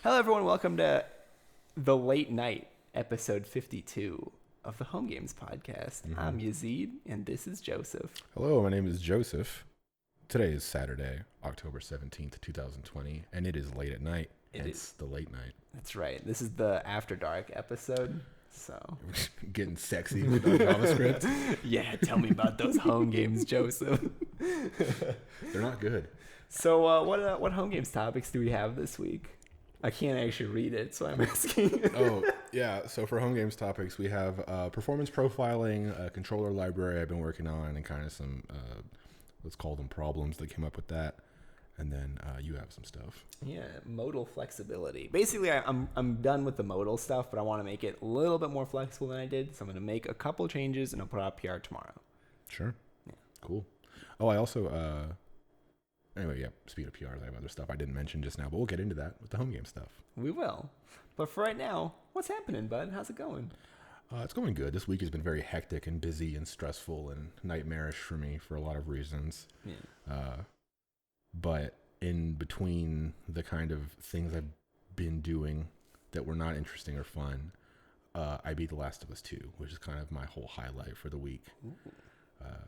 Hello, everyone. Welcome to the late night episode 52 of the Home Games Podcast. I'm Yazeed, and this is Joseph. Hello, my name is Joseph. Today is Saturday, October 17th, 2020, and it is late at night. It's the late night. That's right. This is the After Dark episode. So getting sexy with our JavaScript. Yeah, tell me about those home games, Joseph. They're not good. So what home games topics do we have this week? I can't actually read it, so I'm asking. Oh, yeah. So for home games topics, we have performance profiling, a controller library I've been working on, and kind of some, let's call them problems that came up with that. And then you have some stuff. Yeah, modal flexibility. Basically, I'm done with the modal stuff, but I want to make it a little bit more flexible than I did. So I'm going to make a couple changes, and I'll put out PR tomorrow. Sure. Yeah. Cool. Oh, I also... Anyway, yeah, speaking of PRs, I have other stuff I didn't mention just now, but we'll get into that with the home game stuff. We will. But for right now, what's happening, bud? How's it going? It's going good. This week has been very hectic and busy and stressful and nightmarish for me for a lot of reasons. Yeah. But in between the kind of things I've been doing that were not interesting or fun, I beat The Last of Us 2, which is kind of my whole highlight for the week.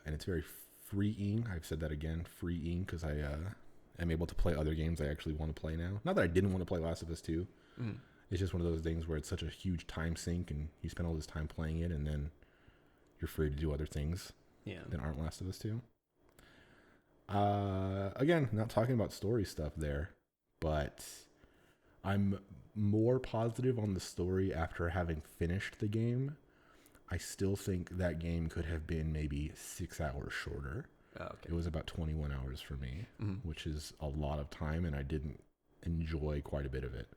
And it's very freeing. I've said that again, freeing, because I am able to play other games I actually want to play now. Not that I didn't want to play Last of Us 2. It's just one of those things where it's such a huge time sink and you spend all this time playing it and then you're free to do other things that aren't Last of Us 2. Again, not talking about story stuff there, but I'm more positive on the story after having finished the game. I still think that game could have been maybe 6 hours shorter. Oh, okay. It was about 21 hours for me, which is a lot of time, and I didn't enjoy quite a bit of it.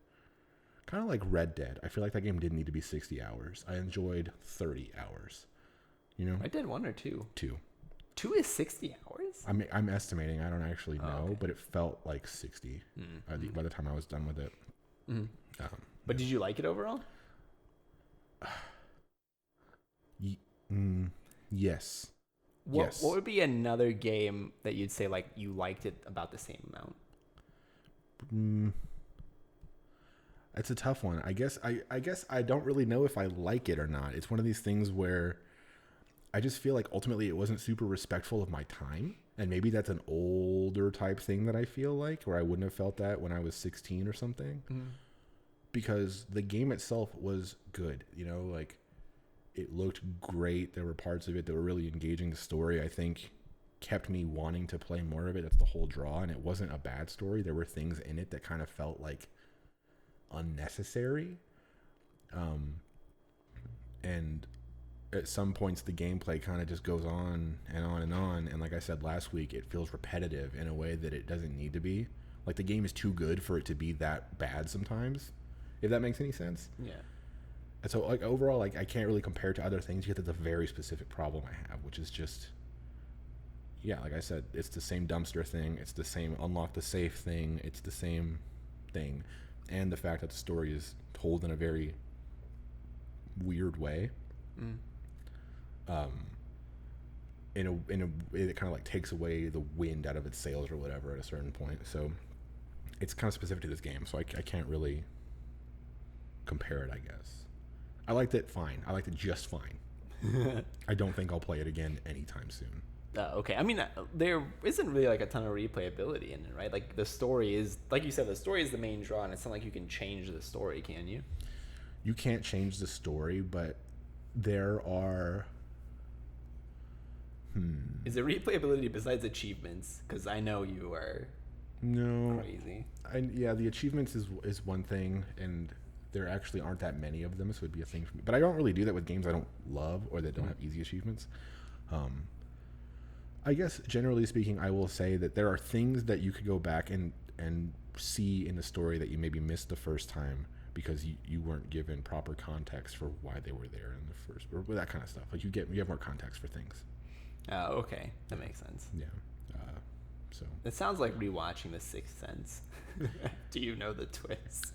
Kind of like Red Dead. I feel like that game didn't need to be 60 hours. I enjoyed 30 hours. You know? I did 1 or 2. 2. 2 is 60 hours? I'm estimating. I don't actually know, okay. But it felt like 60 by the time I was done with it. But did you like it overall? Yes. What would be another game that you'd say like you liked it about the same amount? It's a tough one. I guess I don't really know if I like it or not. It's one of these things where I just feel like ultimately it wasn't super respectful of my time. And maybe that's an older type thing that I feel like, where I wouldn't have felt that when I was 16 or something. Because the game itself was good, you know, like it looked great. There were parts of it that were really engaging. The story, I think, kept me wanting to play more of it. That's the whole draw. And it wasn't a bad story. There were things in it that kind of felt like unnecessary. And at some points, the gameplay kind of just goes on and on and on. And like I said last week, it feels repetitive in a way that it doesn't need to be. Like the game is too good for it to be that bad sometimes, if that makes any sense. Yeah. And so, like, overall, like, I can't really compare it to other things because it's a very specific problem I have, which is just, yeah, like I said, it's the same dumpster thing. It's the same unlock the safe thing. It's the same thing. And the fact that the story is told in a very weird way. In a way that kind of, like, takes away the wind out of its sails or whatever at a certain point. So it's kind of specific to this game, so I can't really compare it, I guess. I liked it fine. I liked it just fine. I don't think I'll play it again anytime soon. Okay. I mean, there isn't really like a ton of replayability in it, right? Like the story is, like you said, the story is the main draw, and it's not like you can change the story, can you? You can't change the story, but there are... Is there replayability besides achievements? Because I know you are crazy. Yeah, the achievements is one thing, and there actually aren't that many of them, so it'd be a thing for me. But I don't really do that with games I don't love or that don't have easy achievements. I guess, generally speaking, I will say that there are things that you could go back and see in the story that you maybe missed the first time because you weren't given proper context for why they were there in the first, or that kind of stuff. Like you have more context for things. Oh, okay. That makes sense. Yeah. So it sounds like rewatching The Sixth Sense. Do you know the twist?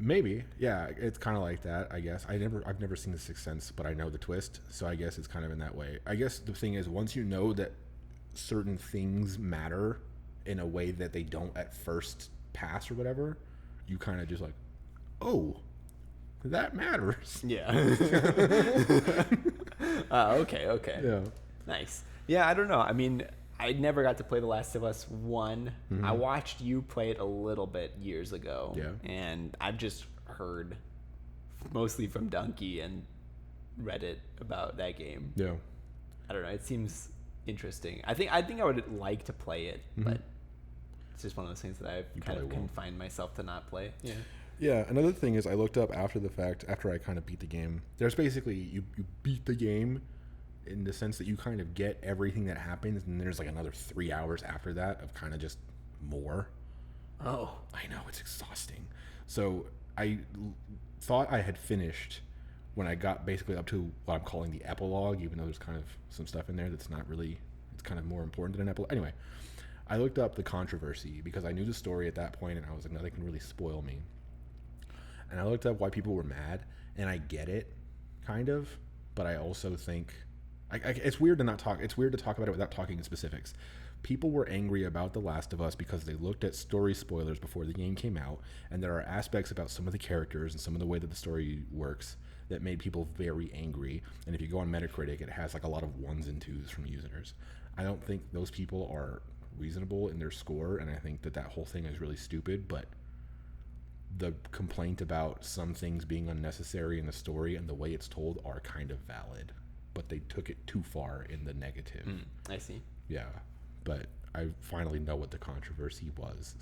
Maybe, yeah. It's kind of like that, I guess. I've never seen The Sixth Sense, but I know the twist, so I guess it's kind of in that way. I guess the thing is, once you know that certain things matter in a way that they don't at first pass or whatever, you kind of just like, oh, that matters. Yeah. Okay. Yeah. Nice. Yeah, I don't know. I mean, I never got to play The Last of Us 1. Mm-hmm. I watched you play it a little bit years ago. Yeah. And I've just heard mostly from Dunkey and Reddit about that game. Yeah. I don't know. It seems interesting. I think I would like to play it, but it's just one of those things that I've kind of confined myself to not play. Yeah. Yeah, another thing is I looked up after the fact, after I kind of beat the game. There's basically, you beat the game in the sense that you kind of get everything that happens, and there's like another 3 hours after that of kind of just more. Oh. I know, it's exhausting. So I thought I had finished when I got basically up to what I'm calling the epilogue, even though there's kind of some stuff in there that's not really, it's kind of more important than an epilogue. Anyway, I looked up the controversy because I knew the story at that point, and I was like, nothing can really spoil me. And I looked up why people were mad, and I get it, kind of, but I also think it's weird to not talk. It's weird to talk about it without talking in specifics. People were angry about The Last of Us because they looked at story spoilers before the game came out, and there are aspects about some of the characters and some of the way that the story works that made people very angry. And if you go on Metacritic, it has like a lot of 1s and 2s from users. I don't think those people are reasonable in their score, and I think that whole thing is really stupid, but the complaint about some things being unnecessary in the story and the way it's told are kind of valid, but they took it too far in the negative. I see. Yeah, but I finally know what the controversy was/is,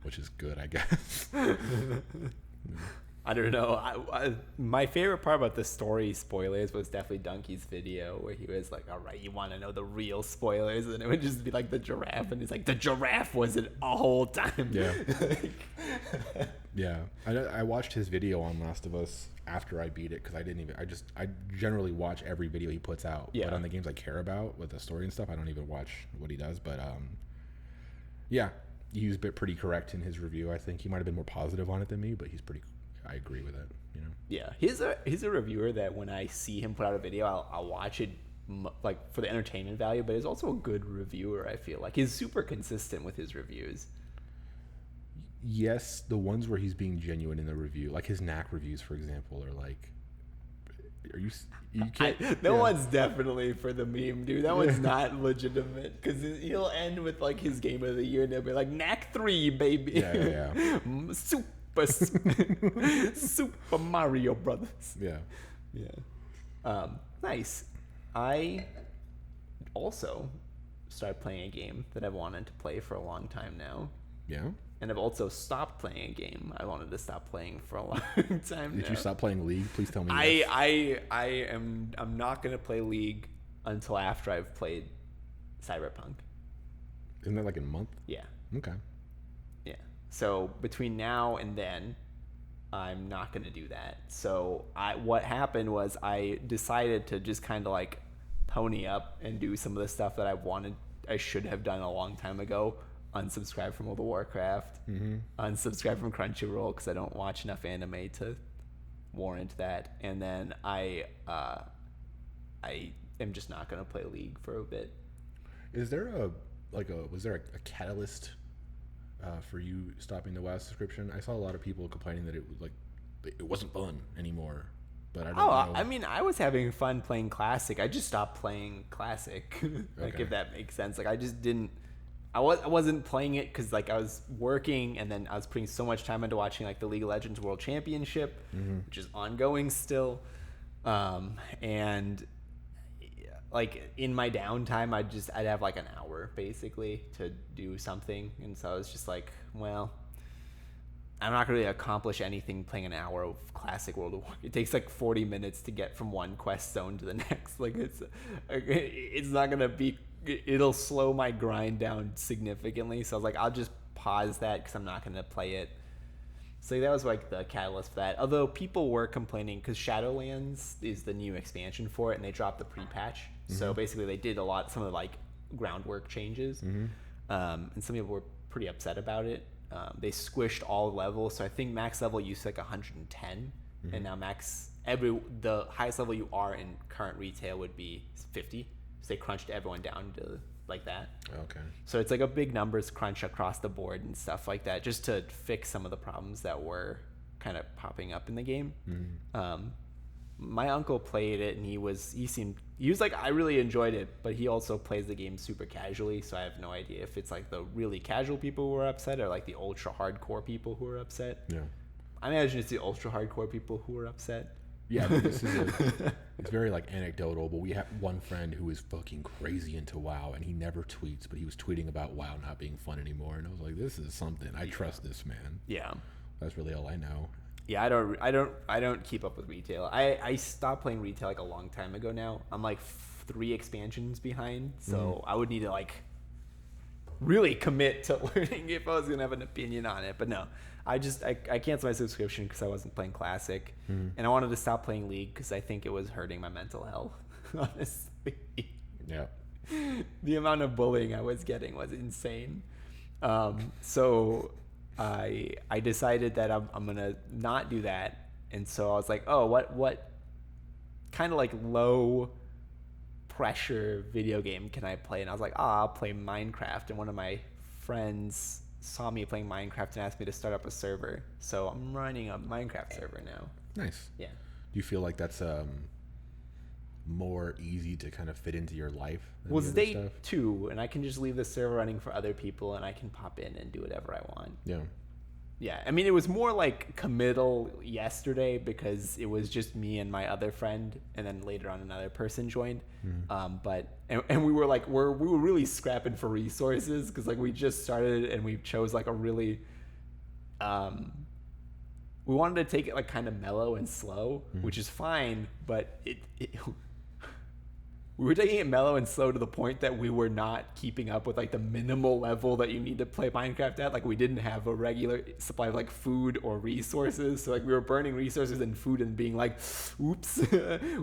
which is good, I guess. I don't know. My favorite part about the story spoilers was definitely Dunkey's video where he was like, all right, you want to know the real spoilers? And it would just be like the giraffe. And he's like, the giraffe was it a whole time. Yeah. Yeah. I watched his video on Last of Us after I beat it because I generally watch every video he puts out. Yeah. But on the games I care about with the story and stuff, I don't even watch what he does. But yeah, he was pretty correct in his review. I think he might have been more positive on it than me, but I agree with it, you know. Yeah, he's a reviewer that when I see him put out a video, I'll watch it like for the entertainment value, but he's also a good reviewer. I feel like he's super consistent with his reviews. Yes, the ones where he's being genuine in the review, like his knack reviews, for example, are like, you can't. That one's definitely for the meme, dude. That one's not legitimate because he'll end with like his game of the year and they'll be like knack 3, baby. Yeah. Super Mario Brothers. Yeah. Nice. I also started playing a game that I've wanted to play for a long time now. Yeah. And I've also stopped playing a game I wanted to stop playing for a long time. Did you stop playing League? Please tell me. I'm not gonna play League until after I've played Cyberpunk. Isn't that like in a month? Yeah. Okay. Yeah. So between now and then, I'm not going to do that. So what happened was I decided to just kind of like pony up and do some of the stuff that I should have done a long time ago. Unsubscribe from World of Warcraft. Unsubscribe from Crunchyroll because I don't watch enough anime to warrant that. And then I am just not going to play League for a bit. Was there a catalyst for you stopping the WoW subscription? I saw a lot of people complaining that it wasn't fun anymore. But I don't know. I mean, I was having fun playing Classic. I just stopped playing Classic. Okay. If that makes sense. Like I just didn't. I wasn't playing it because like I was working and then I was putting so much time into watching like the League of Legends World Championship, which is ongoing still, and like in my downtime, I'd have like an hour basically to do something, and so I was just like, well, I'm not going to really accomplish anything playing an hour of classic World of Warcraft. It takes like 40 minutes to get from one quest zone to the next. Like it's not going to be. It'll slow my grind down significantly. So I was like, I'll just pause that because I'm not going to play it. So that was like the catalyst for that. Although people were complaining because Shadowlands is the new expansion for it, and they dropped the pre-patch. So basically, they did some of the like groundwork changes, and some people were pretty upset about it. They squished all levels, so I think max level used to like 110, and now the highest level you are in current retail would be 50. So they crunched everyone down to like that. Okay. So it's like a big numbers crunch across the board and stuff like that, just to fix some of the problems that were kind of popping up in the game. My uncle played it, and he was like, I really enjoyed it, but he also plays the game super casually, so I have no idea if it's like the really casual people who are upset or like the ultra hardcore people who are upset. Yeah. I imagine it's the ultra hardcore people who are upset. Yeah, but it's very like anecdotal, but we have one friend who is fucking crazy into WoW, and he never tweets, but he was tweeting about WoW not being fun anymore, and I was like, this is something. I trust this man. Yeah. That's really all I know. Yeah, I don't keep up with retail. I stopped playing retail like a long time ago now. I'm like 3 expansions behind, so I would need to like really commit to learning if I was gonna have an opinion on it. But no, I canceled my subscription because I wasn't playing Classic, and I wanted to stop playing League because I think it was hurting my mental health. Honestly, Yeah. the amount of bullying I was getting was insane. So I decided that I'm gonna not do that, and so I was like, oh, what kind of like low pressure video game can I play? And I was like, I'll play Minecraft. And one of my friends saw me playing Minecraft and asked me to start up a server, so I'm running a Minecraft server now. Nice. Yeah. Do you feel like that's more easy to kind of fit into your life than Well, the it's other day stuff? 2, and I can just leave the server running for other people, and I can pop in and do whatever I want. Yeah. Yeah, I mean, it was more like committal yesterday because it was just me and my other friend, and then later on another person joined. But we were like we were really scrapping for resources because like we just started and we chose like a really we wanted to take it like kind of mellow and slow, which is fine, but it we were taking it mellow and slow to the point that we were not keeping up with like the minimal level that you need to play Minecraft at. Like we didn't have a regular supply of like food or resources. So like we were burning resources and food and being like, oops,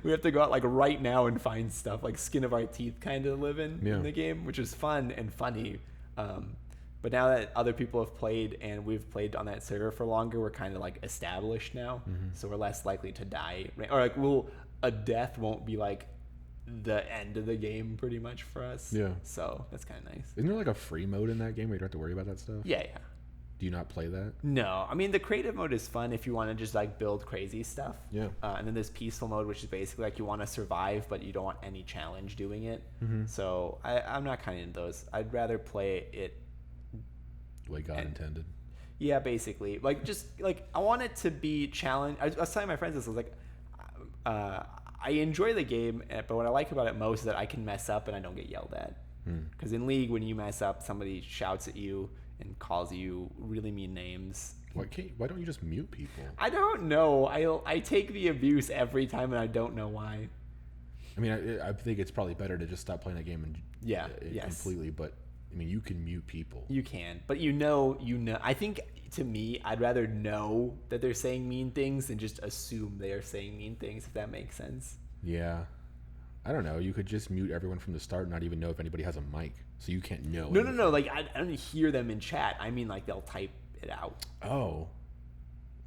we have to go out like right now and find stuff, like skin of our teeth kind of living in the game, which was fun and funny. But now that other people have played and we've played on that server for longer, we're kind of like established now. So we're less likely to die, or like a death won't be like the end of the game pretty much for us. Yeah. So that's kind of nice. Isn't there like a free mode in that game where you don't have to worry about that stuff? Yeah. Do you not play that? No. I mean, the creative mode is fun if you want to just like build crazy stuff. Yeah. And then there's peaceful mode, which is basically like you want to survive, but you don't want any challenge doing it. So I'm not kind of into those. I'd rather play it The way God intended. Yeah, basically. Like, just, like, I want it to be challenged. I was telling my friends this. I was like, I enjoy the game, but what I like about it most is that I can mess up and I don't get yelled at. Because in League, when you mess up, somebody shouts at you and calls you really mean names. Why don't you just mute people? I don't know. I take the abuse every time, and I don't know why. I mean, I think it's probably better to just stop playing that game completely, but I mean, you can mute people. You can, but you know. I think, to me, I'd rather know that they're saying mean things than just assume they are saying mean things, if that makes sense. Yeah. I don't know. You could just mute everyone from the start and not even know if anybody has a mic, so you can't know. No. Like, I don't hear them in chat. I mean, like, they'll type it out. Oh.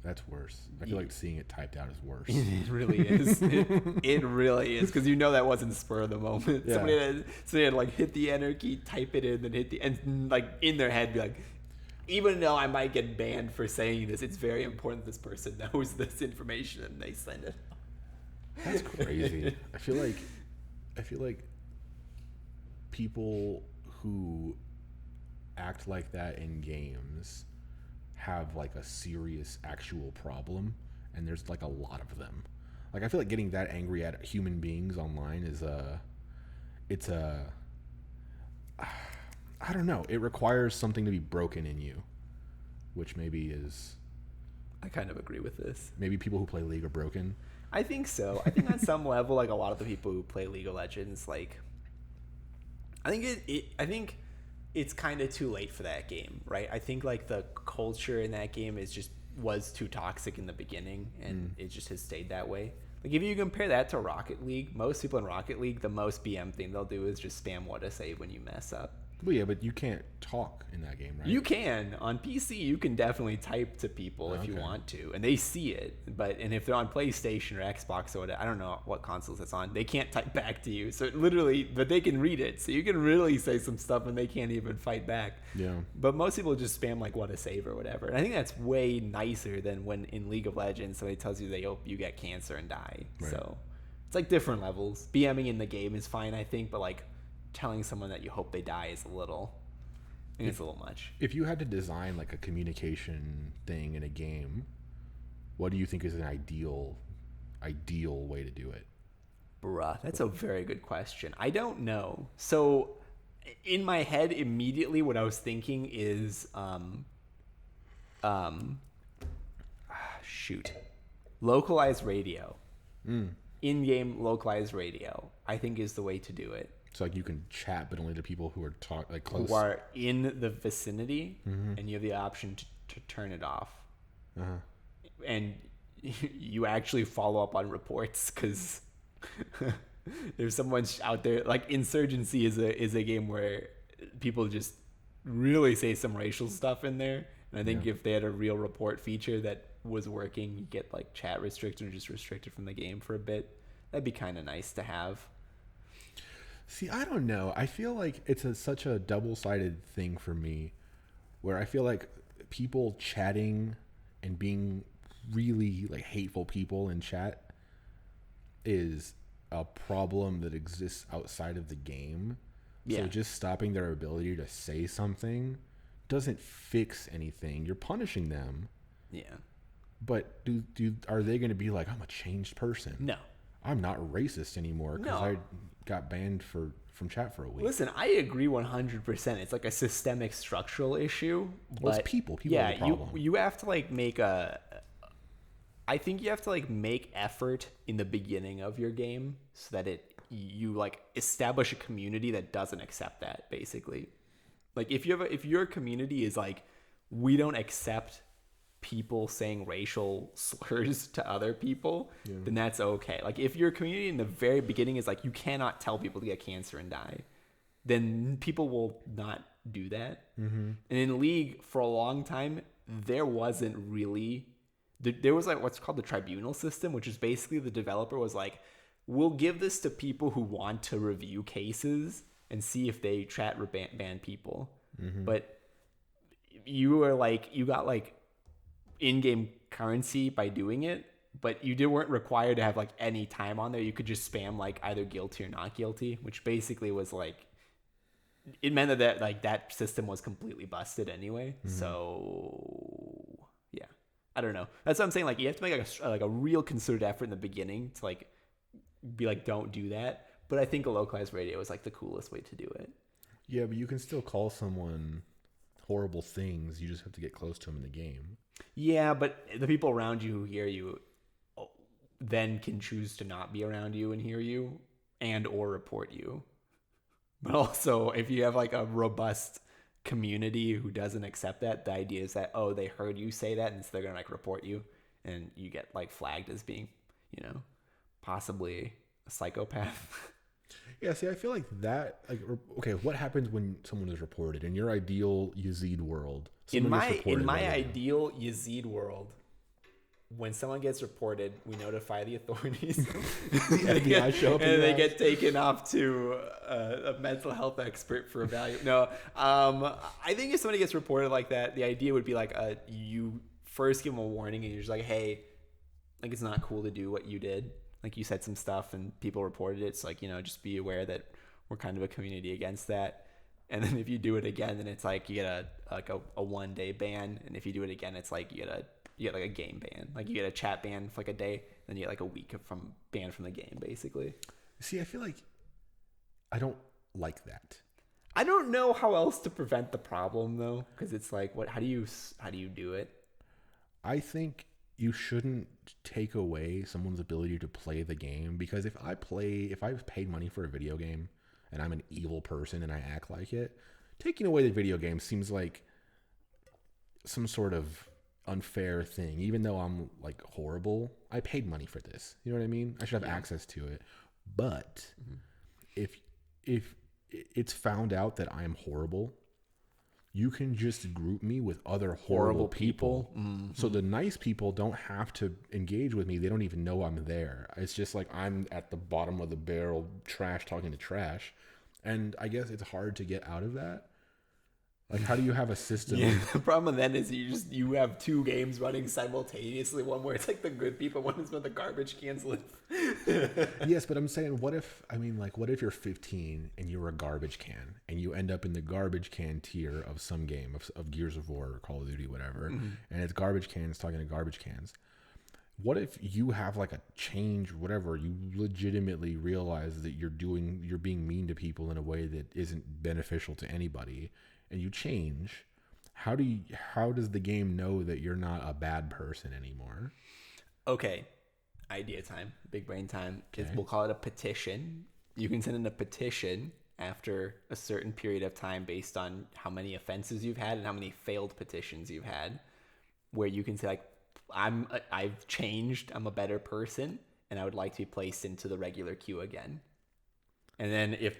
That's worse. I feel like seeing it typed out is worse. It really is. It really is, because you know that wasn't spur of the moment. Yeah. Somebody had like hit the enter key, type it in, then hit the, and like in their head be like, even though I might get banned for saying this, it's very important this person knows this information and they send it. That's crazy. I feel like people who act like that in games have like a serious actual problem, and there's like a lot of them. Like, I feel like getting that angry at human beings online is I don't know, it requires something to be broken in you, which maybe is, I kind of agree with this. Maybe people who play League are broken. I think so. I think on some level, like a lot of the people who play League of Legends, like, I think it's kind of too late for that game, right? I think like the culture in that game was too toxic in the beginning, and it just has stayed that way. Like, if you compare that to Rocket League, most people in Rocket League, the most BM thing they'll do is just spam what to say when you mess up. Well, yeah, but you can't talk in that game, right? You can. On PC, you can definitely type to people if you want to, and they see it. And if they're on PlayStation or Xbox or whatever, I don't know what consoles it's on, they can't type back to you. So but they can read it. So you can really say some stuff and they can't even fight back. Yeah. But most people just spam like what a save or whatever. And I think that's way nicer than when in League of Legends somebody tells you they hope you get cancer and die. Right. So it's like different levels. BMing in the game is fine, I think, but like telling someone that you hope they die is it's a little much. If you had to design like a communication thing in a game, what do you think is an ideal way to do it? Bruh, that's a very good question. I don't know. So in my head, immediately what I was thinking is localized radio. In-game localized radio, I think, is the way to do it. So like you can chat, but only to people who are close, who are in the vicinity, and you have the option to turn it off. And you actually follow up on reports because there's someone out there. Like Insurgency is a game where people just really say some racial stuff in there, and I think if they had a real report feature that was working, you get like chat restricted or just restricted from the game for a bit. That'd be kind of nice to have. See, I don't know. I feel like it's such a double-sided thing for me, where I feel like people chatting and being really like hateful people in chat is a problem that exists outside of the game. Yeah. So just stopping their ability to say something doesn't fix anything. You're punishing them. Yeah. But are they going to be like, I'm a changed person? No. I'm not racist anymore because I got banned from chat for a week. Listen, I agree 100%. It's like a systemic structural issue. Well, it's people. People are the problem. You have to like I think you have to like make effort in the beginning of your game so that you like establish a community that doesn't accept that, basically. Like if your community is like, we don't accept people saying racial slurs to other people, then that's okay. Like if your community in the very beginning is like, you cannot tell people to get cancer and die, then people will not do that. And in League, for a long time, there wasn't really, there was like what's called the tribunal system, which is basically the developer was like, we'll give this to people who want to review cases and see if they chat or ban people. But you got like in-game currency by doing it, but you weren't required to have like any time on there. You could just spam like either guilty or not guilty, which basically was like, it meant that like that system was completely busted anyway. So yeah, I don't know. That's what I'm saying. Like you have to make a real concerted effort in the beginning to like be like, don't do that. But I think a localized radio is like the coolest way to do it. Yeah, but you can still call someone horrible things. You just have to get close to them in the game. Yeah, but the people around you who hear you then can choose to not be around you and hear you and or report you. But also, if you have like a robust community who doesn't accept that, the idea is that, oh, they heard you say that, and so they're going to like report you, and you get like flagged as being, possibly a psychopath. Yeah, see, I feel like that, like, okay, what happens when someone is reported in your ideal Yazeed world? In my ideal Yazeed world, when someone gets reported, we notify the authorities. The FBI show up and they get taken off to a mental health expert for evaluation. No, I think if somebody gets reported like that, the idea would be like you first give them a warning and you're just like, hey, like it's not cool to do what you did. Like you said some stuff and people reported it. So like, just be aware that we're kind of a community against that. And then if you do it again, then it's like you get a 1 day ban. And if you do it again, it's like you get like a game ban. Like you get a chat ban for like a day, then you get like a week banned from the game, basically. See, I feel like I don't like that. I don't know how else to prevent the problem though, because it's like, how do you do it? I think you shouldn't take away someone's ability to play the game, because if I've paid money for a video game and I'm an evil person and I act like it, taking away the video game seems like some sort of unfair thing. Even though I'm like horrible, I paid money for this. You know what I mean? I should have access to it. But if it's found out that I'm horrible, you can just group me with other horrible people. Mm-hmm. So the nice people don't have to engage with me. They don't even know I'm there. It's just like I'm at the bottom of the barrel, trash talking to trash. And I guess it's hard to get out of that. Like, how do you have a system? Yeah, the problem then is you have two games running simultaneously. One where it's like the good people, one is where the garbage cans live. Yes, but I'm saying, what if you're 15 and you're a garbage can and you end up in the garbage can tier of some game of Gears of War or Call of Duty, whatever, and it's garbage cans talking to garbage cans. What if you have like a change, whatever, you legitimately realize that you're being mean to people in a way that isn't beneficial to anybody, and you change? How does the game know that you're not a bad person anymore? Okay. Idea time, big brain time. Okay. We'll call it a petition. You can send in a petition after a certain period of time based on how many offenses you've had and how many failed petitions you've had, where you can say like, I've changed, I'm a better person, and I would like to be placed into the regular queue again. And then if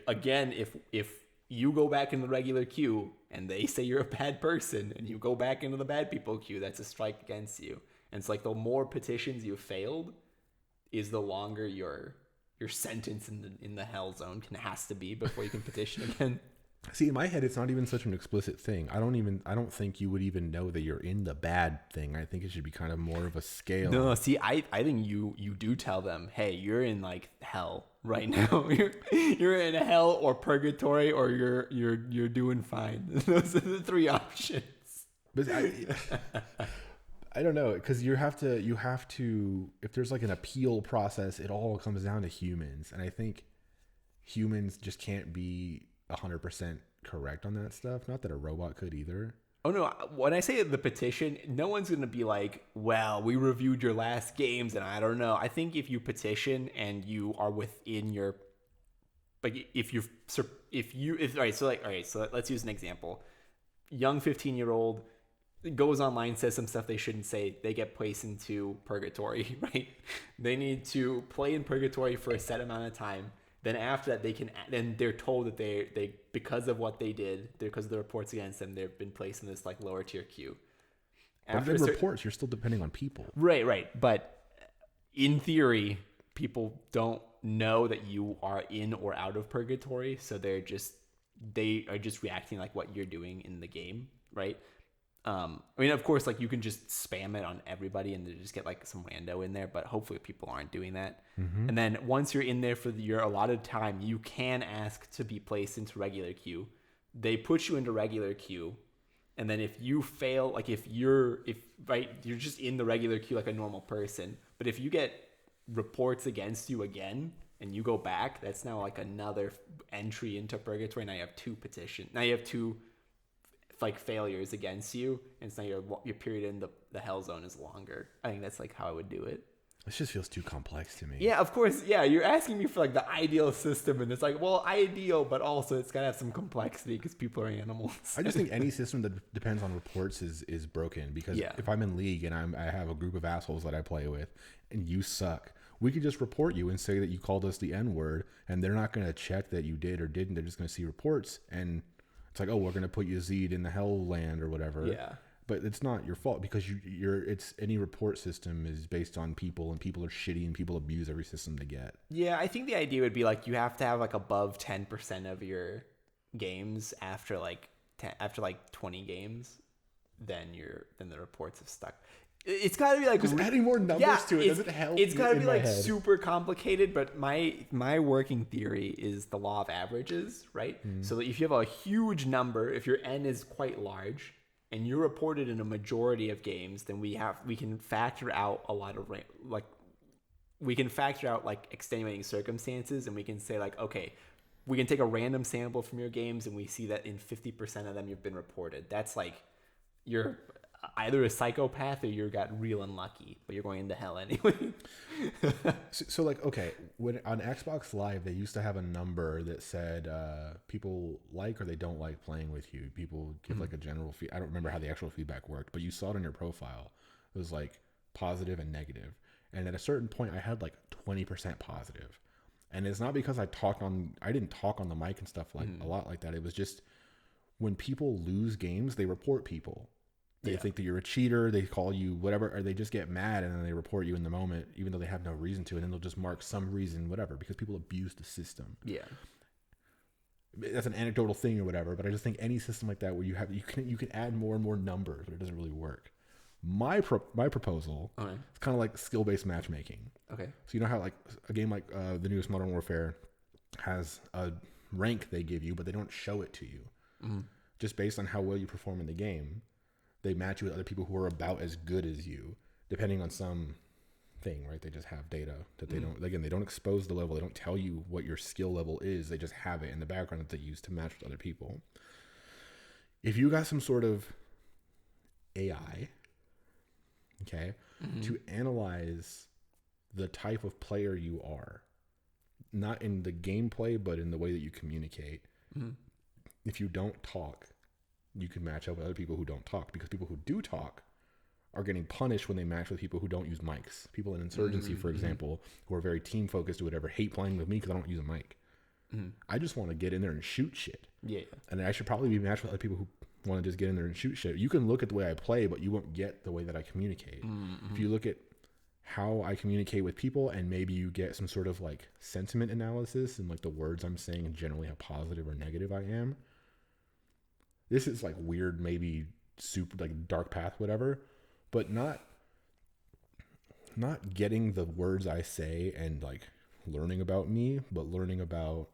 you go back in the regular queue and they say you're a bad person and you go back into the bad people queue, that's a strike against you. And it's like the more petitions you failed is the longer your sentence in the hell zone has to be before you can petition again. See, in my head, it's not even such an explicit thing. I don't think you would even know that you're in the bad thing. I think it should be kind of more of a scale. No, see, I think you do tell them, hey, you're in like hell right now. You're in hell or purgatory, or you're doing fine. Those are the three options. But I don't know, because you have to, if there's like an appeal process, it all comes down to humans. And I think humans just can't be 100% correct on that stuff. Not that a robot could either. Oh no, when I say the petition, no one's going to be like, well, we reviewed your last games and I don't know. I think if you petition and you are within your, like all right, so let's use an example. Young 15-year-old goes online, says some stuff they shouldn't say, they get placed into purgatory, right? They need to play in purgatory for a set amount of time. Then after that, then they're told that they because of what they did, because of the reports against them, they've been placed in this like lower tier queue. After reports, you're still depending on people. Right. But in theory, people don't know that you are in or out of purgatory, so they are just reacting like what you're doing in the game, right? I mean, of course, like you can just spam it on everybody and just get like some rando in there, but hopefully people aren't doing that. Mm-hmm. And then once you're in there for your allotted time, you can ask to be placed into regular queue. They put you into regular queue. And then if you fail, like you're just in the regular queue like a normal person, but if you get reports against you again and you go back, that's now like another entry into purgatory. Now you have two petitions. Now you have two like failures against you, and so your period in the hell zone is longer. I think that's like how I would do it. This just feels too complex to me. Yeah, of course. Yeah, you're asking me for like the ideal system, and it's like, well, ideal, but also it's gotta have some complexity because people are animals. I just think any system that depends on reports is broken, because if I'm in league and I have a group of assholes that I play with, and you suck, we could just report you and say that you called us the N-word, and they're not going to check that you did or didn't. They're just going to see reports, and it's like, oh, we're going to put Yazeed in the hell land or whatever. Yeah. But it's not your fault, because it's any report system is based on people, and people are shitty and people abuse every system they get. Yeah, I think the idea would be like you have to have like above 10% of your games after like 20 games, then the reports have stuck. It's got to be like just adding more numbers to it doesn't help. It's got to be like super complicated, but my working theory is the law of averages, right? So if you have a huge number, if your N is quite large and you're reported in a majority of games, then we can factor out a lot of extenuating circumstances, and we can say like, okay, we can take a random sample from your games and we see that in 50% of them you've been reported. That's like you're either a psychopath or you got real unlucky, but you're going into hell anyway. so like, okay, when on Xbox Live, they used to have a number that said people like or they don't like playing with you. People give like a general I don't remember how the actual feedback worked, but you saw it on your profile. It was like positive and negative. And at a certain point, I had like 20% positive. And it's not because I didn't talk on the mic and stuff like a lot like that. It was just when people lose games, they report people. They think that you're a cheater. They call you whatever, or they just get mad and then they report you in the moment, even though they have no reason to. And then they'll just mark some reason, whatever, because people abuse the system. Yeah. That's an anecdotal thing or whatever, but I just think any system like that where you can add more and more numbers, but it doesn't really work. My proposal is kind of like skill-based matchmaking. Okay. So you know how like a game like the newest Modern Warfare has a rank they give you, but they don't show it to you. Mm-hmm. Just based on how well you perform in the game, they match you with other people who are about as good as you, depending on some thing, right? They just have data that they don't, again, they don't expose the level. They don't tell you what your skill level is. They just have it in the background that they use to match with other people. If you got some sort of AI, okay, to analyze the type of player you are, not in the gameplay, but in the way that you communicate. If you don't talk, you can match up with other people who don't talk, because people who do talk are getting punished when they match with people who don't use mics. People in Insurgency, for example, who are very team focused or whatever, hate playing with me because I don't use a mic. I just want to get in there and shoot shit. Yeah. And I should probably be matched with other people who want to just get in there and shoot shit. You can look at the way I play, but you won't get the way that I communicate. If you look at how I communicate with people, and maybe you get some sort of like sentiment analysis and like the words I'm saying and generally how positive or negative I am. This is like weird, maybe super like dark path, whatever, but not getting the words I say and like learning about me, but learning about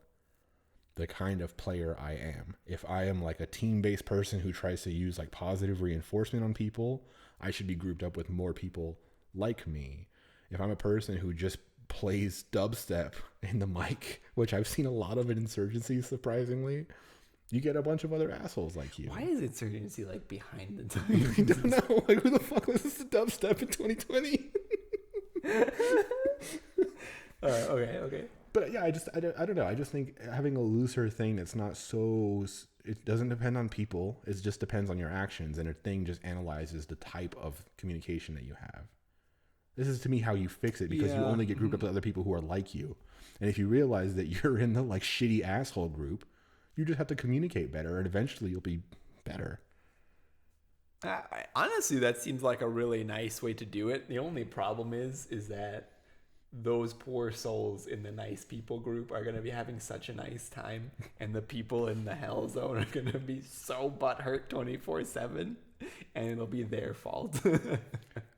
the kind of player I am. If I am like a team-based person who tries to use like positive reinforcement on people, I should be grouped up with more people like me. If I'm a person who just plays dubstep in the mic, which I've seen a lot of in Insurgency, surprisingly, you get a bunch of other assholes like you. Why is Insurgency like behind the times? I don't know. Like, who the fuck listens to dubstep in 2020? Okay. But yeah, I don't know. I just think having a looser thing that's not so, it doesn't depend on people. It just depends on your actions, and a thing just analyzes the type of communication that you have. This is to me how you fix it, because you only get grouped up with other people who are like you. And if you realize that you're in the like shitty asshole group, you just have to communicate better, and eventually you'll be better. Honestly, that seems like a really nice way to do it. The only problem is that those poor souls in the nice people group are going to be having such a nice time, and the people in the hell zone are going to be so butthurt 24/7, and it'll be their fault.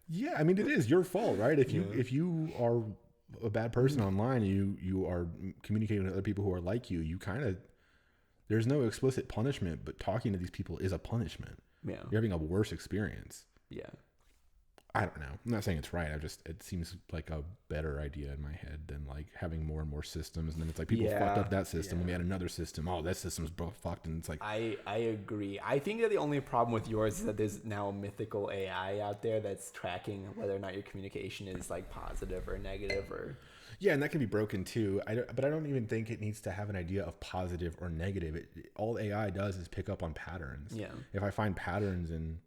Yeah, I mean, it is your fault, right? If you are a bad person online, you are communicating with other people who are like you, you kind of, there's no explicit punishment, but talking to these people is a punishment. Yeah. You're having a worse experience. Yeah. I don't know. I'm not saying it's right. It seems like a better idea in my head than like having more and more systems. And then it's like people fucked up that system. And we had another system. Oh, that system's fucked. And it's like, I agree. I think that the only problem with yours is that there's now a mythical AI out there that's tracking whether or not your communication is like positive or negative or. Yeah, and that can be broken too. But I don't even think it needs to have an idea of positive or negative. All AI does is pick up on patterns. Yeah. If I find patterns in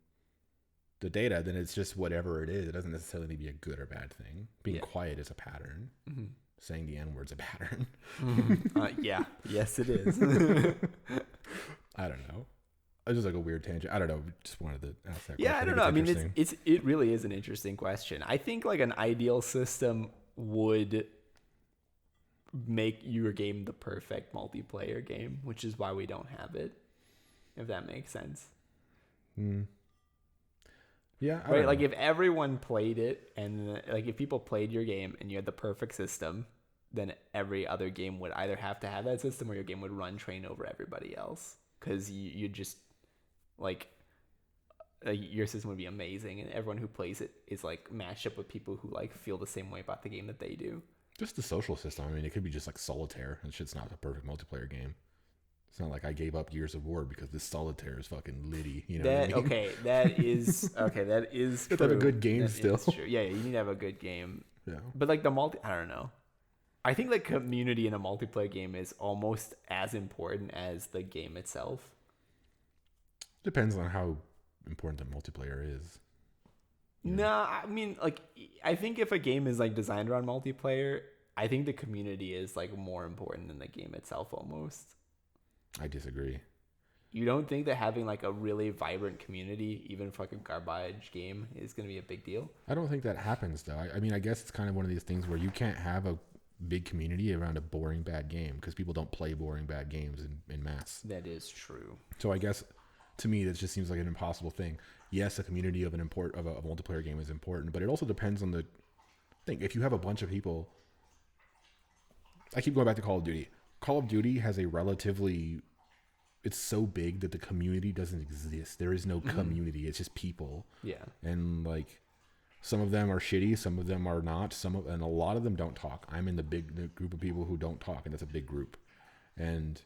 the data, then it's just whatever it is. It doesn't necessarily need to be a good or bad thing. Being quiet is a pattern. Mm-hmm. Saying the N-word's a pattern. Yeah. Yes, it is. I don't know. It's just like a weird tangent. I don't know. Just wanted to ask that question. Yeah, I don't know. I mean, it really is an interesting question. I think like an ideal system would make your game the perfect multiplayer game, which is why we don't have it, if that makes sense. Yeah, right. Like if everyone played it, and like if people played your game and you had the perfect system, then every other game would either have to have that system, or your game would run train over everybody else, because you just like your system would be amazing, and everyone who plays it is like matched up with people who like feel the same way about the game that they do. Just the social system. I mean, it could be just like solitaire. That shit's not a perfect multiplayer game. It's not like I gave up Gears of War because this solitaire is fucking litty. You know what I mean? Okay, that is true. You have to have a good game still. Yeah, you need to have a good game. Yeah. But like I don't know. I think the community in a multiplayer game is almost as important as the game itself. Depends on how important the multiplayer is. No, I mean, like, I think if a game is like designed around multiplayer, I think the community is like more important than the game itself almost. I disagree. You don't think that having like a really vibrant community, even for like a garbage game, is going to be a big deal? I don't think that happens though. I mean, I guess it's kind of one of these things where you can't have a big community around a boring bad game because people don't play boring bad games in mass. That is true. So I guess to me, that just seems like an impossible thing. Yes, a community of a multiplayer game is important, but it also depends on the thing. If you have a bunch of people, I keep going back to Call of Duty. Call of Duty has a relatively, it's so big that the community doesn't exist. There is no community. It's just people. Yeah. And like, some of them are shitty, some of them are not. And a lot of them don't talk. I'm in the group of people who don't talk, and that's a big group. And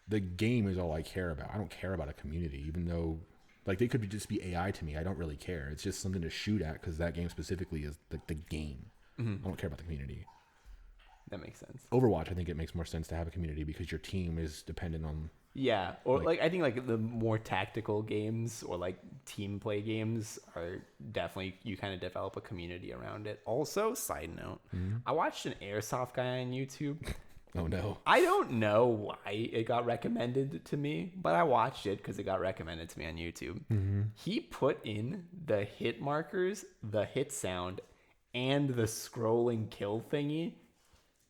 the game is all I care about. I don't care about a community, even though like they could just be AI to me. I don't really care. It's just something to shoot at because that game specifically is the game. I don't care about the community. That makes sense. Overwatch, I think it makes more sense to have a community because your team is dependent on. Yeah, or like I think like the more tactical games or like team play games are definitely, you kind of develop a community around it. Also, side note, I watched an airsoft guy on YouTube. Oh no. I don't know why it got recommended to me, but I watched it because it got recommended to me on YouTube. He put in the hit markers, the hit sound, and the scrolling kill thingy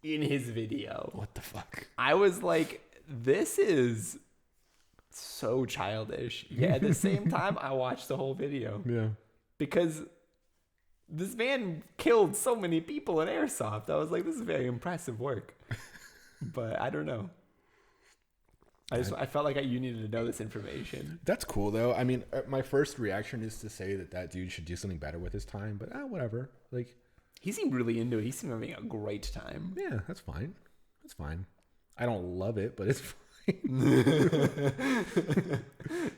in his video. What the fuck? I was like, this is so childish. Yeah, at the same time, I watched the whole video. Yeah. Because this man killed so many people in airsoft. I was like, this is very impressive work. But I don't know. I felt like you needed to know this information. That's cool though. I mean, my first reaction is to say that dude should do something better with his time, but whatever. Like, he seemed really into it. He seemed having a great time. Yeah, that's fine. That's fine. I don't love it, but it's fine.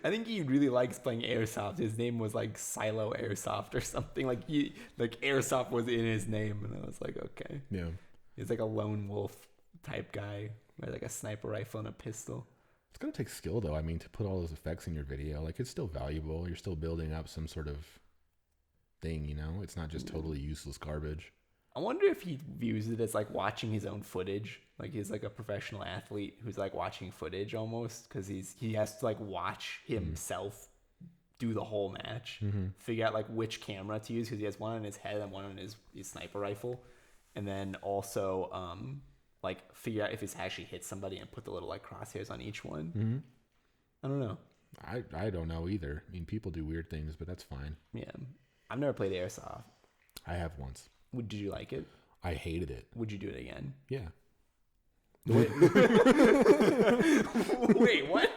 I think he really likes playing airsoft. His name was like Silo Airsoft or something. Like airsoft was in his name, and I was like, okay. Yeah. He's like a lone wolf type guy with like a sniper rifle and a pistol. It's gonna take skill though. I mean, to put all those effects in your video, like it's still valuable. You're still building up some sort of thing, you know? It's not just totally useless garbage. I wonder if he views it as like watching his own footage. Like he's like a professional athlete who's like watching footage almost, because he has to like watch himself do the whole match, figure out like which camera to use, because he has one on his head and one on his sniper rifle, and then also like figure out if he's actually hit somebody and put the little like crosshairs on each one. I don't know. I don't know either. I mean, people do weird things, but that's fine. Yeah, I've never played airsoft. I have once. Did you like it? I hated it. Would you do it again? Yeah. Wait, what?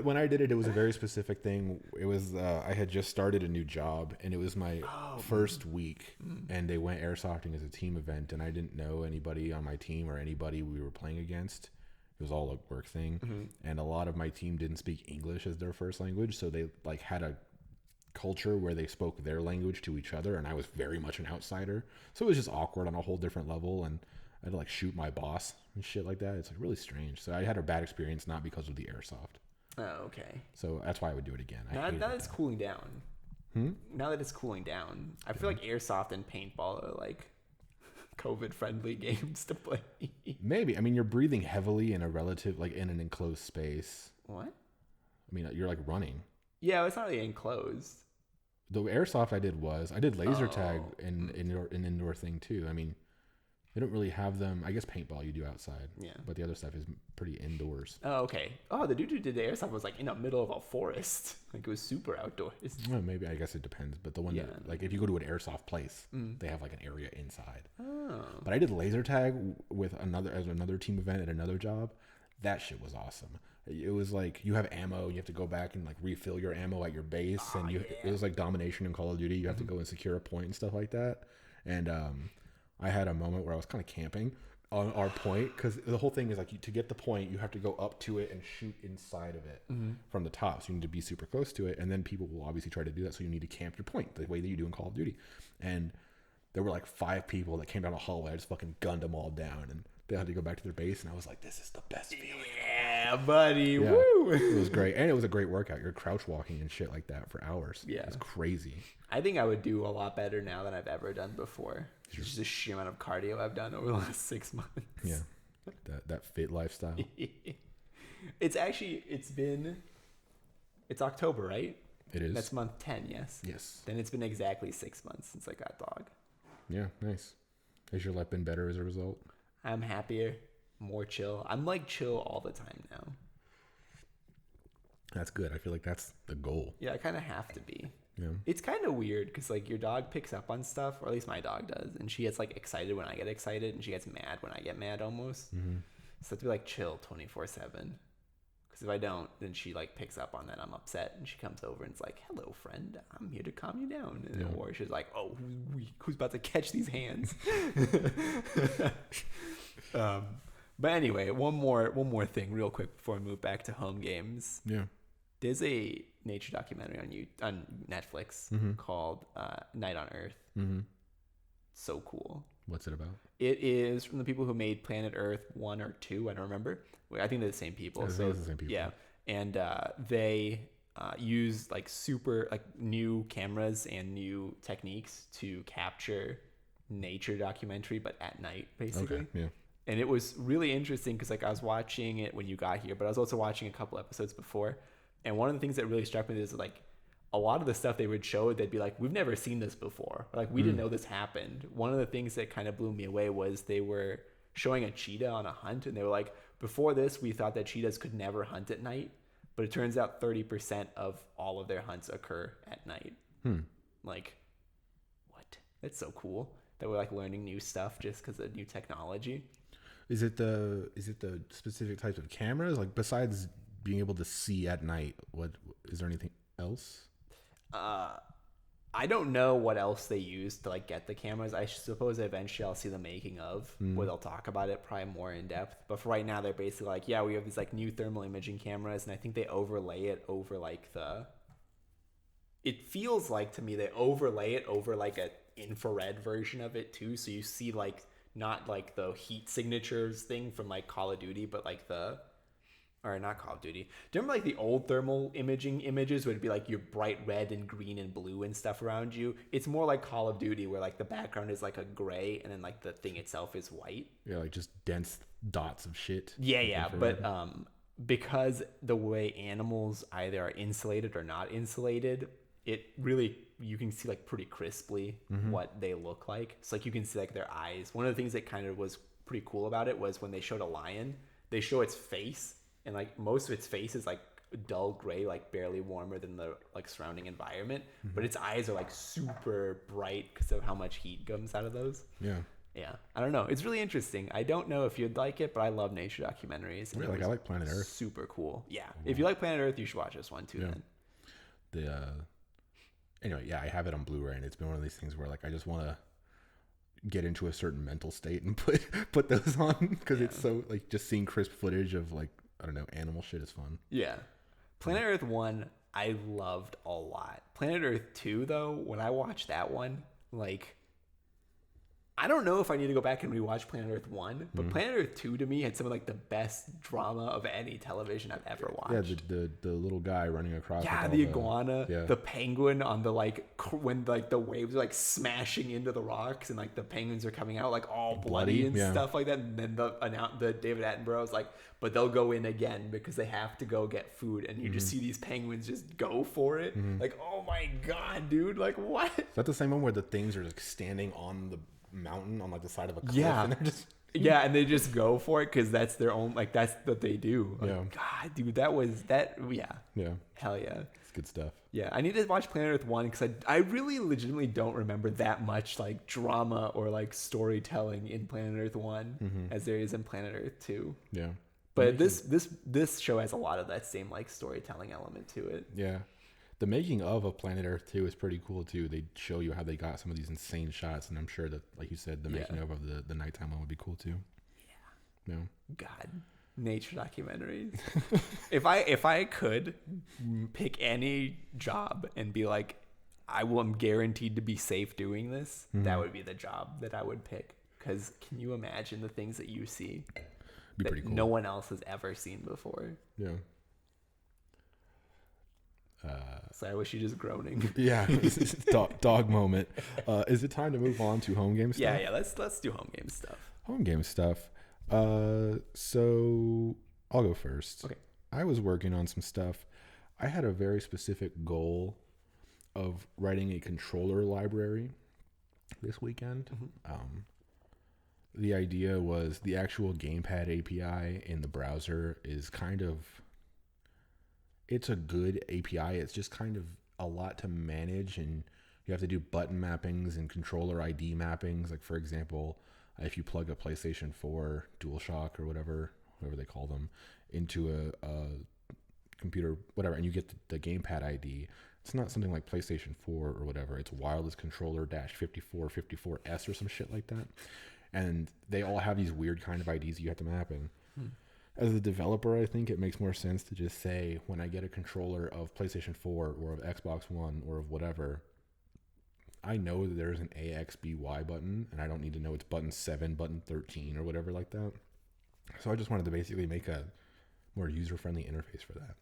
When I did it, it was a very specific thing. It was I had just started a new job, and it was my first week, and they went airsofting as a team event, and I didn't know anybody on my team or anybody we were playing against. It was all a work thing, and a lot of my team didn't speak English as their first language, so they like had a culture where they spoke their language to each other, and I was very much an outsider, so it was just awkward on a whole different level, and I had to like shoot my boss and shit like that. It's like really strange. So I had a bad experience, not because of the airsoft. Oh, okay. So that's why I would do it again. Now that it's cooling down. Now that it's cooling down, I feel like airsoft and paintball are like COVID-friendly games to play. Maybe. I mean, you're breathing heavily in a relative, like in an enclosed space. What? I mean, you're like running. Yeah, it's not really enclosed. The airsoft I did laser tag in an indoor thing too. I mean, they don't really have them. I guess paintball you do outside. Yeah. But the other stuff is pretty indoors. Oh, okay. Oh, the dude who did the airsoft was like in the middle of a forest. Like it was super outdoors. Well, maybe. I guess it depends. But the one that, like, if you go to an airsoft place, they have like an area inside. Oh. But I did laser tag with another team event at another job. That shit was awesome. It was like you have ammo. You have to go back and like refill your ammo at your base, and it was like domination in Call of Duty. You have to go and secure a point and stuff like that. And I had a moment where I was kind of camping on our point, because the whole thing is like to get the point, you have to go up to it and shoot inside of it from the top. So you need to be super close to it, and then people will obviously try to do that. So you need to camp your point the way that you do in Call of Duty. And there were like 5 people that came down a hallway. I just fucking gunned them all down, and they had to go back to their base. And I was like, this is the best feeling. Yeah. Yeah, buddy. Yeah, Woo. it was great, and it was a great workout. You're crouch walking and shit like that for hours. Yeah, it's crazy. I think I would do a lot better now than I've ever done before. It's just the sheer amount of cardio I've done over the last 6 months. Yeah, that fit lifestyle. It's October, right? It is. That's month 10, yes? Yes. Then it's been exactly 6 months since I got dog. Yeah, nice. Has your life been better as a result? I'm happier, more chill. I'm like chill all the time now. That's good. I feel like that's the goal. Yeah, I kind of have to be. Yeah. It's kind of weird because like your dog picks up on stuff, or at least my dog does, and she gets like excited when I get excited, and she gets mad when I get mad almost. Mm-hmm. So I have to be like chill 24/7. Because if I don't, then she like picks up on that. I'm upset, and she comes over and it's like, "Hello, friend. I'm here to calm you down." And or she's like, "Oh, who's about to catch these hands?" But anyway, one more thing, real quick, before we move back to home games. Yeah. There's a nature documentary on Netflix called Night on Earth. Mm-hmm. So cool. What's it about? It is from the people who made Planet Earth 1 or 2. I don't remember. I think they're the same people. I think it's the same people. Yeah, and they use like super like new cameras and new techniques to capture nature documentary, but at night basically. Okay. Yeah. And it was really interesting because like I was watching it when you got here, but I was also watching a couple episodes before. And one of the things that really struck me is like a lot of the stuff they would show, they'd be like, "We've never seen this before." Or, like, we didn't know this happened. One of the things that kind of blew me away was they were showing a cheetah on a hunt, and they were like, "Before this, we thought that cheetahs could never hunt at night, but it turns out 30% of all of their hunts occur at night." Like, what? That's so cool that we're like learning new stuff just because of new technology. Is it the specific types of cameras? Like besides being able to see at night, what is there anything else? I don't know what else they use to like get the cameras. I suppose eventually I'll see the making of where they'll talk about it probably more in depth. But for right now, they're basically like, yeah, we have these like new thermal imaging cameras, and I think they overlay it over like it feels like to me they overlay it over like an infrared version of it too. So you see like not like the heat signatures thing from like Call of Duty, but like or not Call of Duty. Do you remember like the old thermal imaging images would be like your bright red and green and blue and stuff around you? It's more like Call of Duty where like the background is like a gray and then like the thing itself is white. Yeah, like just dense dots of shit. Yeah, but because the way animals either are insulated or not insulated, it really, you can see like pretty crisply what they look like. So like you can see like their eyes. One of the things that kind of was pretty cool about it was when they showed a lion, they show its face. And like most of its face is like dull gray, like barely warmer than the like surrounding environment, but its eyes are like super bright because of how much heat comes out of those. Yeah, I don't know, it's really interesting. I don't know if you'd like it, but I love nature documentaries. Really? Like I like Planet Earth. Super cool. Yeah, if you like Planet Earth, you should watch this one too. Then anyway, yeah, I have it on Blu-ray, and it's been one of these things where like I just want to get into a certain mental state and put those on because it's so like just seeing crisp footage of like, I don't know, animal shit is fun. Yeah. Planet Earth 1, I loved a lot. Planet Earth 2, though, when I watched that one, like, I don't know if I need to go back and rewatch Planet Earth 1, but Planet Earth 2 to me had some of like the best drama of any television I've ever watched. Yeah, the little guy running across. Yeah, the iguana, the penguin on the like when like the waves are like smashing into the rocks and like the penguins are coming out like all bloody and stuff like that. And then the David Attenborough was like, but they'll go in again because they have to go get food, and you just see these penguins just go for it. Like, oh my god, dude! Like, what? Is that the same one where the things are like standing on the mountain on like the side of a cliff? Yeah, and they're just and they just go for it because that's their own, like that's what they do. Like, god, dude, hell yeah, it's good stuff. Yeah, I need to watch Planet Earth 1 because I really legitimately don't remember that much like drama or like storytelling in Planet Earth 1 as there is in Planet Earth 2. Yeah, but this show has a lot of that same like storytelling element to it. Yeah. The making of a Planet Earth 2 is pretty cool too. They show you how they got some of these insane shots, and I'm sure that, like you said, the making of the nighttime one would be cool too. Yeah. God, nature documentaries. if I could pick any job and be like, I'm guaranteed to be safe doing this, that would be the job that I would pick. Because can you imagine the things that you see? Be pretty that cool. no one else has ever seen before. Yeah. So I wish you just groaning. Yeah. Dog moment. Is it time to move on to home game stuff? Yeah. Let's do home game stuff. Home game stuff. So I'll go first. Okay. I was working on some stuff. I had a very specific goal of writing a controller library this weekend. Mm-hmm. The idea was the actual gamepad API in the browser is kind of, it's a good API. It's just kind of a lot to manage, and you have to do button mappings and controller ID mappings. Like, for example, if you plug a PlayStation 4 DualShock or whatever they call them into a computer, whatever, and you get the gamepad ID, it's not something like PlayStation 4 or whatever. It's wireless controller -5454S or some shit like that. And they all have these weird kind of IDs you have to map in. As a developer, I think it makes more sense to just say, when I get a controller of PlayStation 4 or of Xbox One or of whatever, I know that there's an AXBY button, and I don't need to know it's button 7, button 13, or whatever like that. So I just wanted to basically make a more user-friendly interface for that.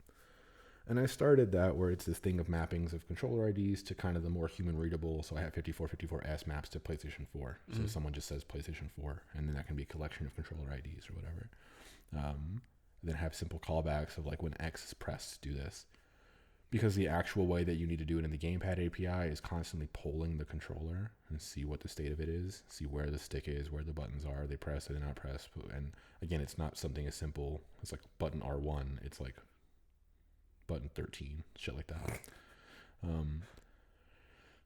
And I started that where it's this thing of mappings of controller IDs to kind of the more human readable. So I have 5454S maps to PlayStation 4. So someone just says PlayStation 4, and then that can be a collection of controller IDs or whatever. Then have simple callbacks of like when X is pressed, do this. Because the actual way that you need to do it in the gamepad API is constantly polling the controller and see what the state of it is, see where the stick is, where the buttons are, they press, are they not pressed. And again, it's not something as simple as like button R1. It's like button 13, shit like that.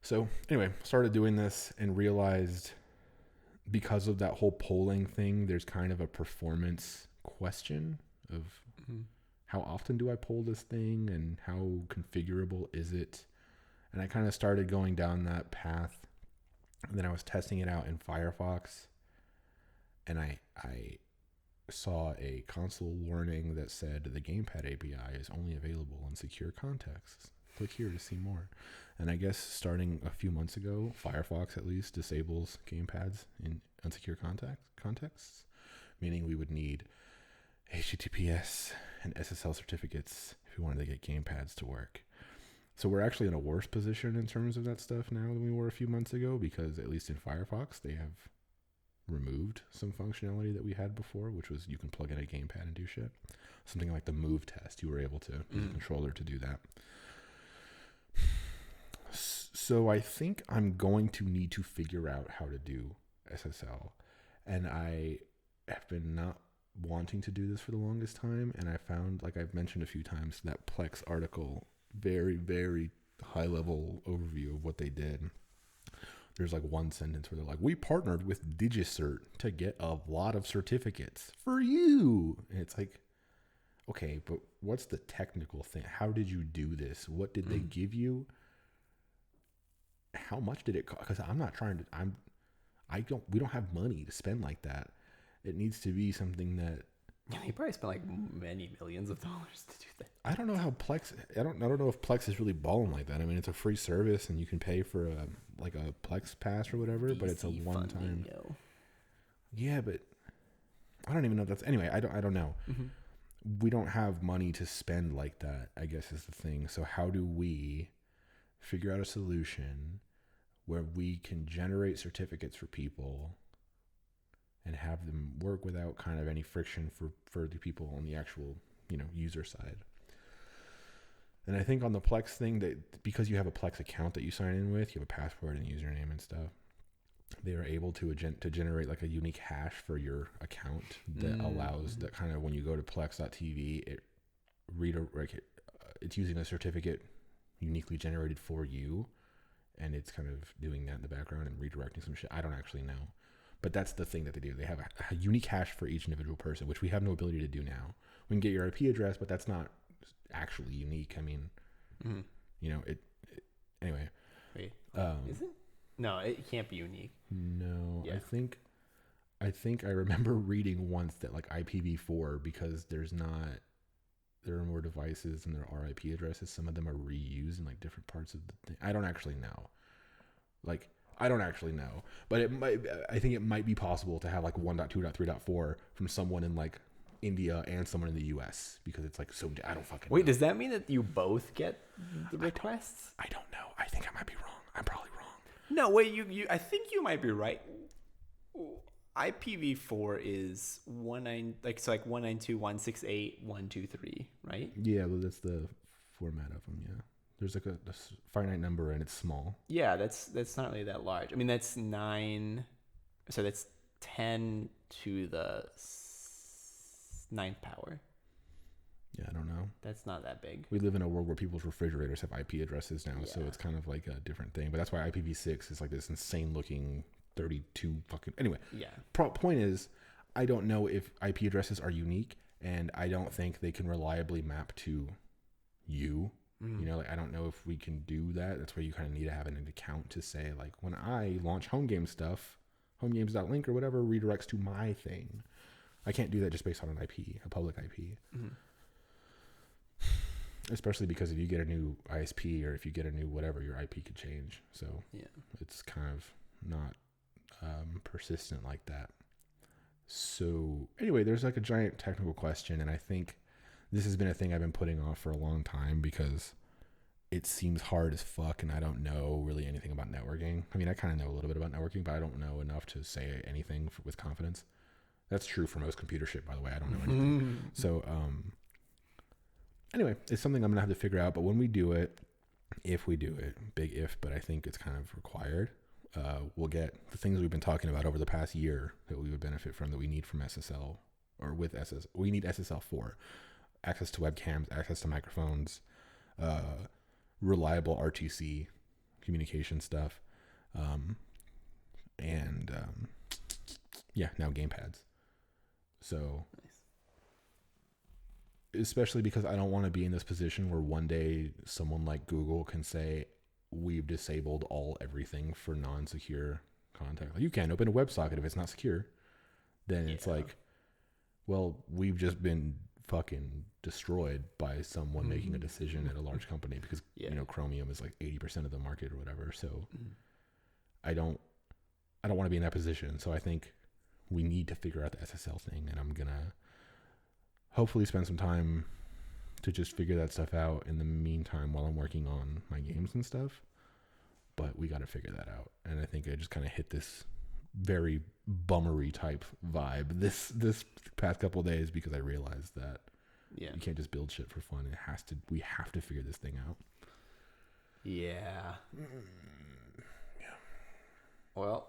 So anyway, started doing this and realized because of that whole polling thing, there's kind of a performance question of how often do I poll this thing and how configurable is it? And I kind of started going down that path. And then I was testing it out in Firefox, and I saw a console warning that said the gamepad API is only available in secure contexts. Click here to see more. And I guess starting a few months ago, Firefox at least disables gamepads in unsecure contexts, meaning we would need HTTPS and SSL certificates if we wanted to get gamepads to work. So we're actually in a worse position in terms of that stuff now than we were a few months ago, because at least in Firefox, they have removed some functionality that we had before, which was you can plug in a gamepad and do shit. Something like the move test, you were able to use a controller to do that. So I think I'm going to need to figure out how to do SSL. And I have been not wanting to do this for the longest time, and I found, like I've mentioned a few times, that Plex article, very, very high level overview of what they did. There's like one sentence where they're like, we partnered with DigiCert to get a lot of certificates for you. And it's like, okay, but what's the technical thing? How did you do this? What did they give you? How much did it cost? Because I'm not trying to, we don't have money to spend like that. It needs to be something that, Yeah, you probably spent like many millions of dollars to do that. I don't know how Plex, I don't know if Plex is really balling like that. I mean, it's a free service and you can pay for a Plex pass or whatever, but it's a one time. Yeah, but I don't even know if that's, anyway, I don't know. We don't have money to spend like that, I guess is the thing. So how do we figure out a solution where we can generate certificates for people and have them work without kind of any friction for the people on the actual, user side? And I think on the Plex thing, that because you have a Plex account that you sign in with, you have a password and username and stuff, they are able to generate like a unique hash for your account that allows that kind of, when you go to plex.tv, it's using a certificate uniquely generated for you, and it's kind of doing that in the background and redirecting some shit. I don't actually know. But that's the thing that they do. They have a unique hash for each individual person, which we have no ability to do now. We can get your IP address, but that's not actually unique. I mean, anyway. Wait, is it? No, it can't be unique. No, Yeah. I think I remember reading once that like IPv4, because there are more devices and there are IP addresses, some of them are reused in like different parts of the thing. I don't actually know. But I think it might be possible to have like 1.2.3.4 from someone in like India and someone in the US because it's like so I don't fucking Wait, know. does that mean that you both get the requests? I don't know. I think I might be wrong. I'm probably wrong. No, wait, you I think you might be right. IPv4 is 192.168.123, right? Yeah, well, that's the format of them. Yeah, there's like a finite number and it's small. Yeah, that's not really that large. I mean, that's 9. So that's 10 to the ninth power. Yeah, I don't know. That's not that big. We live in a world where people's refrigerators have IP addresses now, so Yeah. it's kind of like a different thing. But that's why IPv6 is like this insane looking 32 fucking. Anyway, Yeah. Point is, I don't know if IP addresses are unique, and I don't think they can reliably map to you. Mm. You know, like I don't know if we can do that. That's where you kind of need to have an account to say, like, when I launch home game stuff, homegames.link or whatever redirects to my thing. I can't do that just based on an IP, a public IP. Mm-hmm. Especially because if you get a new ISP or if you get a new whatever, your IP could change. So Yeah. it's kind of not persistent like that. So anyway, there's like a giant technical question, and I think this has been a thing I've been putting off for a long time because it seems hard as fuck, and I don't know really anything about networking. I mean, I kind of know a little bit about networking, but I don't know enough to say anything with confidence. That's true for most computer shit, by the way. I don't know anything. So anyway, it's something I'm gonna have to figure out. But when we do it, if we do it, big if, but I think it's kind of required. We'll get the things we've been talking about over the past year that we would benefit from, that we need from SSL or with SSL. We need SSL for access to webcams, access to microphones, reliable RTC communication stuff, and now gamepads. So. Nice. Especially because I don't want to be in this position where one day someone like Google can say, we've disabled everything for non-secure contact. Like, you can't open a WebSocket if it's not secure. Then it's like, well, we've just been fucking destroyed by someone making a decision at a large company because, Chromium is like 80% of the market or whatever. So I don't want to be in that position. So I think we need to figure out the SSL thing, and I'm going to hopefully spend some time to just figure that stuff out in the meantime while I'm working on my games and stuff. But we got to figure that out. And I think I just kind of hit this very bummery type vibe this past couple of days because I realized that you can't just build shit for fun. We have to figure this thing out. Yeah. Well,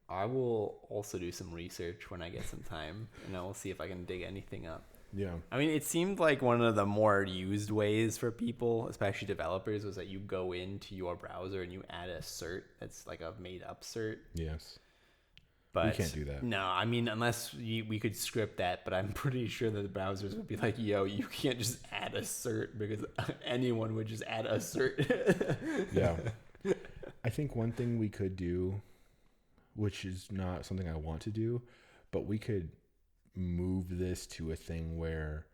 I will also do some research when I get some time, and I will see if I can dig anything up. Yeah. I mean, it seemed like one of the more used ways for people, especially developers, was that you go into your browser and you add a cert that's like a made-up cert. Yes. But we can't do that. No, I mean, unless we could script that, but I'm pretty sure that the browsers would be like, yo, you can't just add a cert because anyone would just add a cert. Yeah. I think one thing we could do, which is not something I want to do, but we could move this to a thing where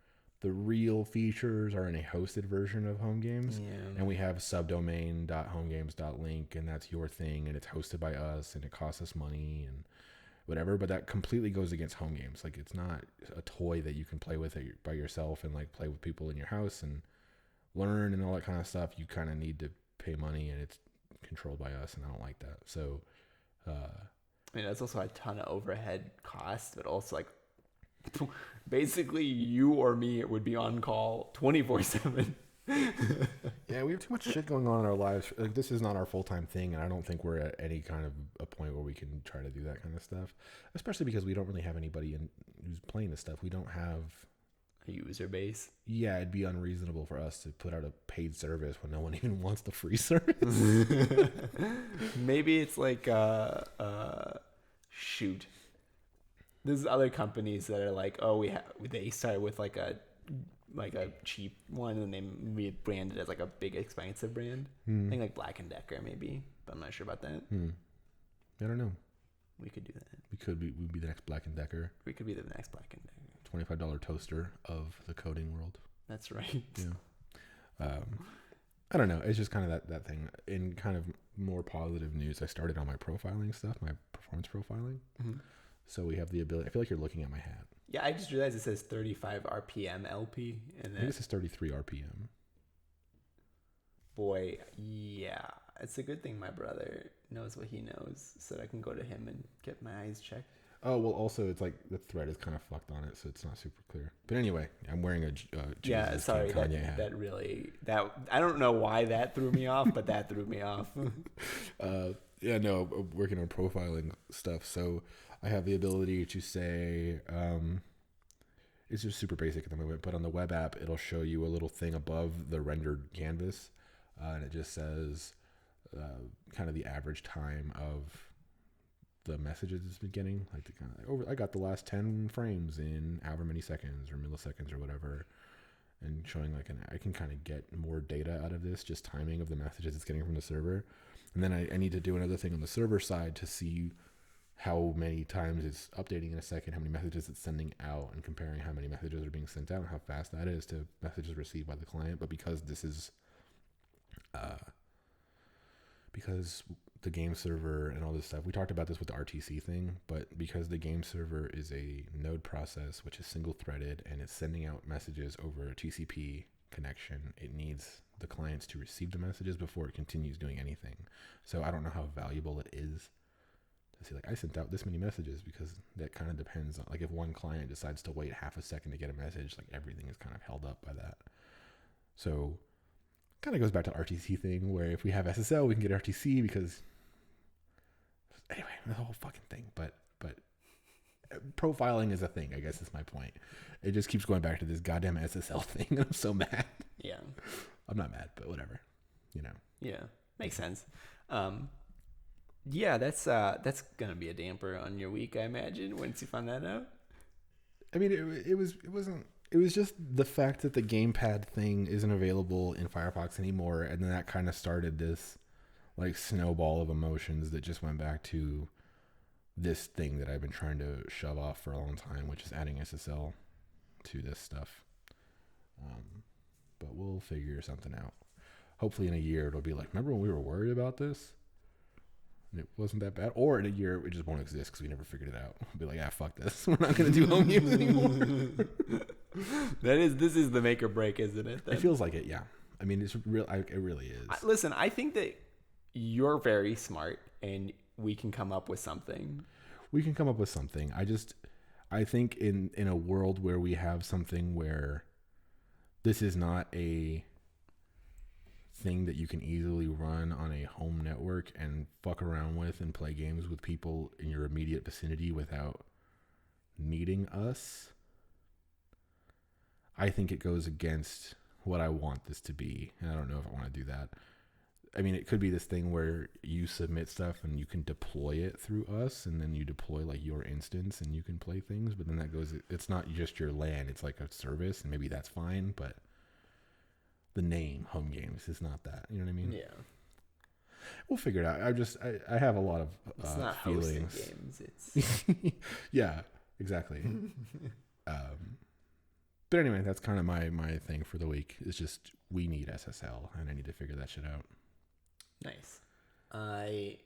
the real features are in a hosted version of home games, and we have subdomain.homegames.link, and that's your thing, and it's hosted by us, and it costs us money and whatever. But that completely goes against home games. Like, it's not a toy that you can play with by yourself and like play with people in your house and learn and all that kind of stuff. You kind of need to pay money, and it's controlled by us, and I don't like that. So I mean, that's also a ton of overhead costs, but also like basically you or me would be on call 24/7. Yeah, we have too much shit going on in our lives. Like, this is not our full-time thing, and I don't think we're at any kind of a point where we can try to do that kind of stuff, especially because we don't really have anybody who's playing this stuff. We don't have a user base. Yeah, it'd be unreasonable for us to put out a paid service when no one even wants the free service. Maybe it's like shoot, there's other companies that are like, oh, they started with like a cheap one, and they rebranded as like a big expensive brand. I think like Black & Decker maybe, but I'm not sure about that. I don't know. We could do that. We'd be the next Black & Decker. We could be the next Black & Decker. $25 toaster of the coding world. That's right. Yeah. I don't know. It's just kind of that thing. In kind of more positive news, I started on my profiling stuff, my performance profiling. So we have the ability. I feel like you're looking at my hat. Yeah, I just realized it says 35 RPM LP, and I think this is 33 RPM. Boy, yeah, it's a good thing my brother knows what he knows, so that I can go to him and get my eyes checked. Oh, well, also, it's like the thread is kind of fucked on it, so it's not super clear. But anyway, I'm wearing a Yeah, Jesus sorry, King Kanye hat. that really, I don't know why that threw me off, but that threw me off. Yeah, no, I'm working on profiling stuff, so I have the ability to say, it's just super basic at the moment, but on the web app, it'll show you a little thing above the rendered canvas, and it just says kind of the average time of the messages it's been getting, like the kind of I got the last 10 frames in however many seconds or milliseconds or whatever, and showing like I can kind of get more data out of this, just timing of the messages it's getting from the server. And then I need to do another thing on the server side to see how many times it's updating in a second, how many messages it's sending out, and comparing how many messages are being sent out and how fast that is to messages received by the client. But because this is because the game server and all this stuff, we talked about this with the RTC thing, but because the game server is a node process, which is single threaded, and it's sending out messages over a TCP connection, it needs the clients to receive the messages before it continues doing anything. So I don't know how valuable it is to see, like, I sent out this many messages, because that kind of depends on, like, if one client decides to wait half a second to get a message, like, everything is kind of held up by that. So kind of goes back to the RTC thing, where if we have SSL, we can get RTC, because anyway, the whole fucking thing. But profiling is a thing, I guess is my point. It just keeps going back to this goddamn SSL thing. I'm so mad. Yeah. I'm not mad, but whatever. You know. Yeah, makes sense. Yeah, that's gonna be a damper on your week, I imagine, once you find that out. I mean, it was just the fact that the gamepad thing isn't available in Firefox anymore, and then that kind of started this like snowball of emotions that just went back to this thing that I've been trying to shove off for a long time, which is adding SSL to this stuff. But we'll figure something out. Hopefully in a year it'll be like, remember when we were worried about this? And it wasn't that bad. Or in a year it just won't exist because we never figured it out. We'll be like, fuck this. We're not going to do home games anymore. This is the make or break, isn't it? Then? It feels like it, yeah. I mean, it's real. It really is. Listen, I think that you're very smart, and we can come up with something. We can come up with something. I think in a world where we have something where this is not a thing that you can easily run on a home network and fuck around with and play games with people in your immediate vicinity without needing us, I think it goes against what I want this to be. And I don't know if I want to do that. I mean, it could be this thing where you submit stuff and you can deploy it through us, and then you deploy like your instance and you can play things, but then that goes, it's not just your LAN, it's like a service, and maybe that's fine, but the name home games is not that. You know what I mean? Yeah. We'll figure it out. I have a lot of it's not feelings. Hosting games. It's yeah, exactly. But anyway, that's kind of my thing for the week. It's just we need SSL, and I need to figure that shit out. Nice. I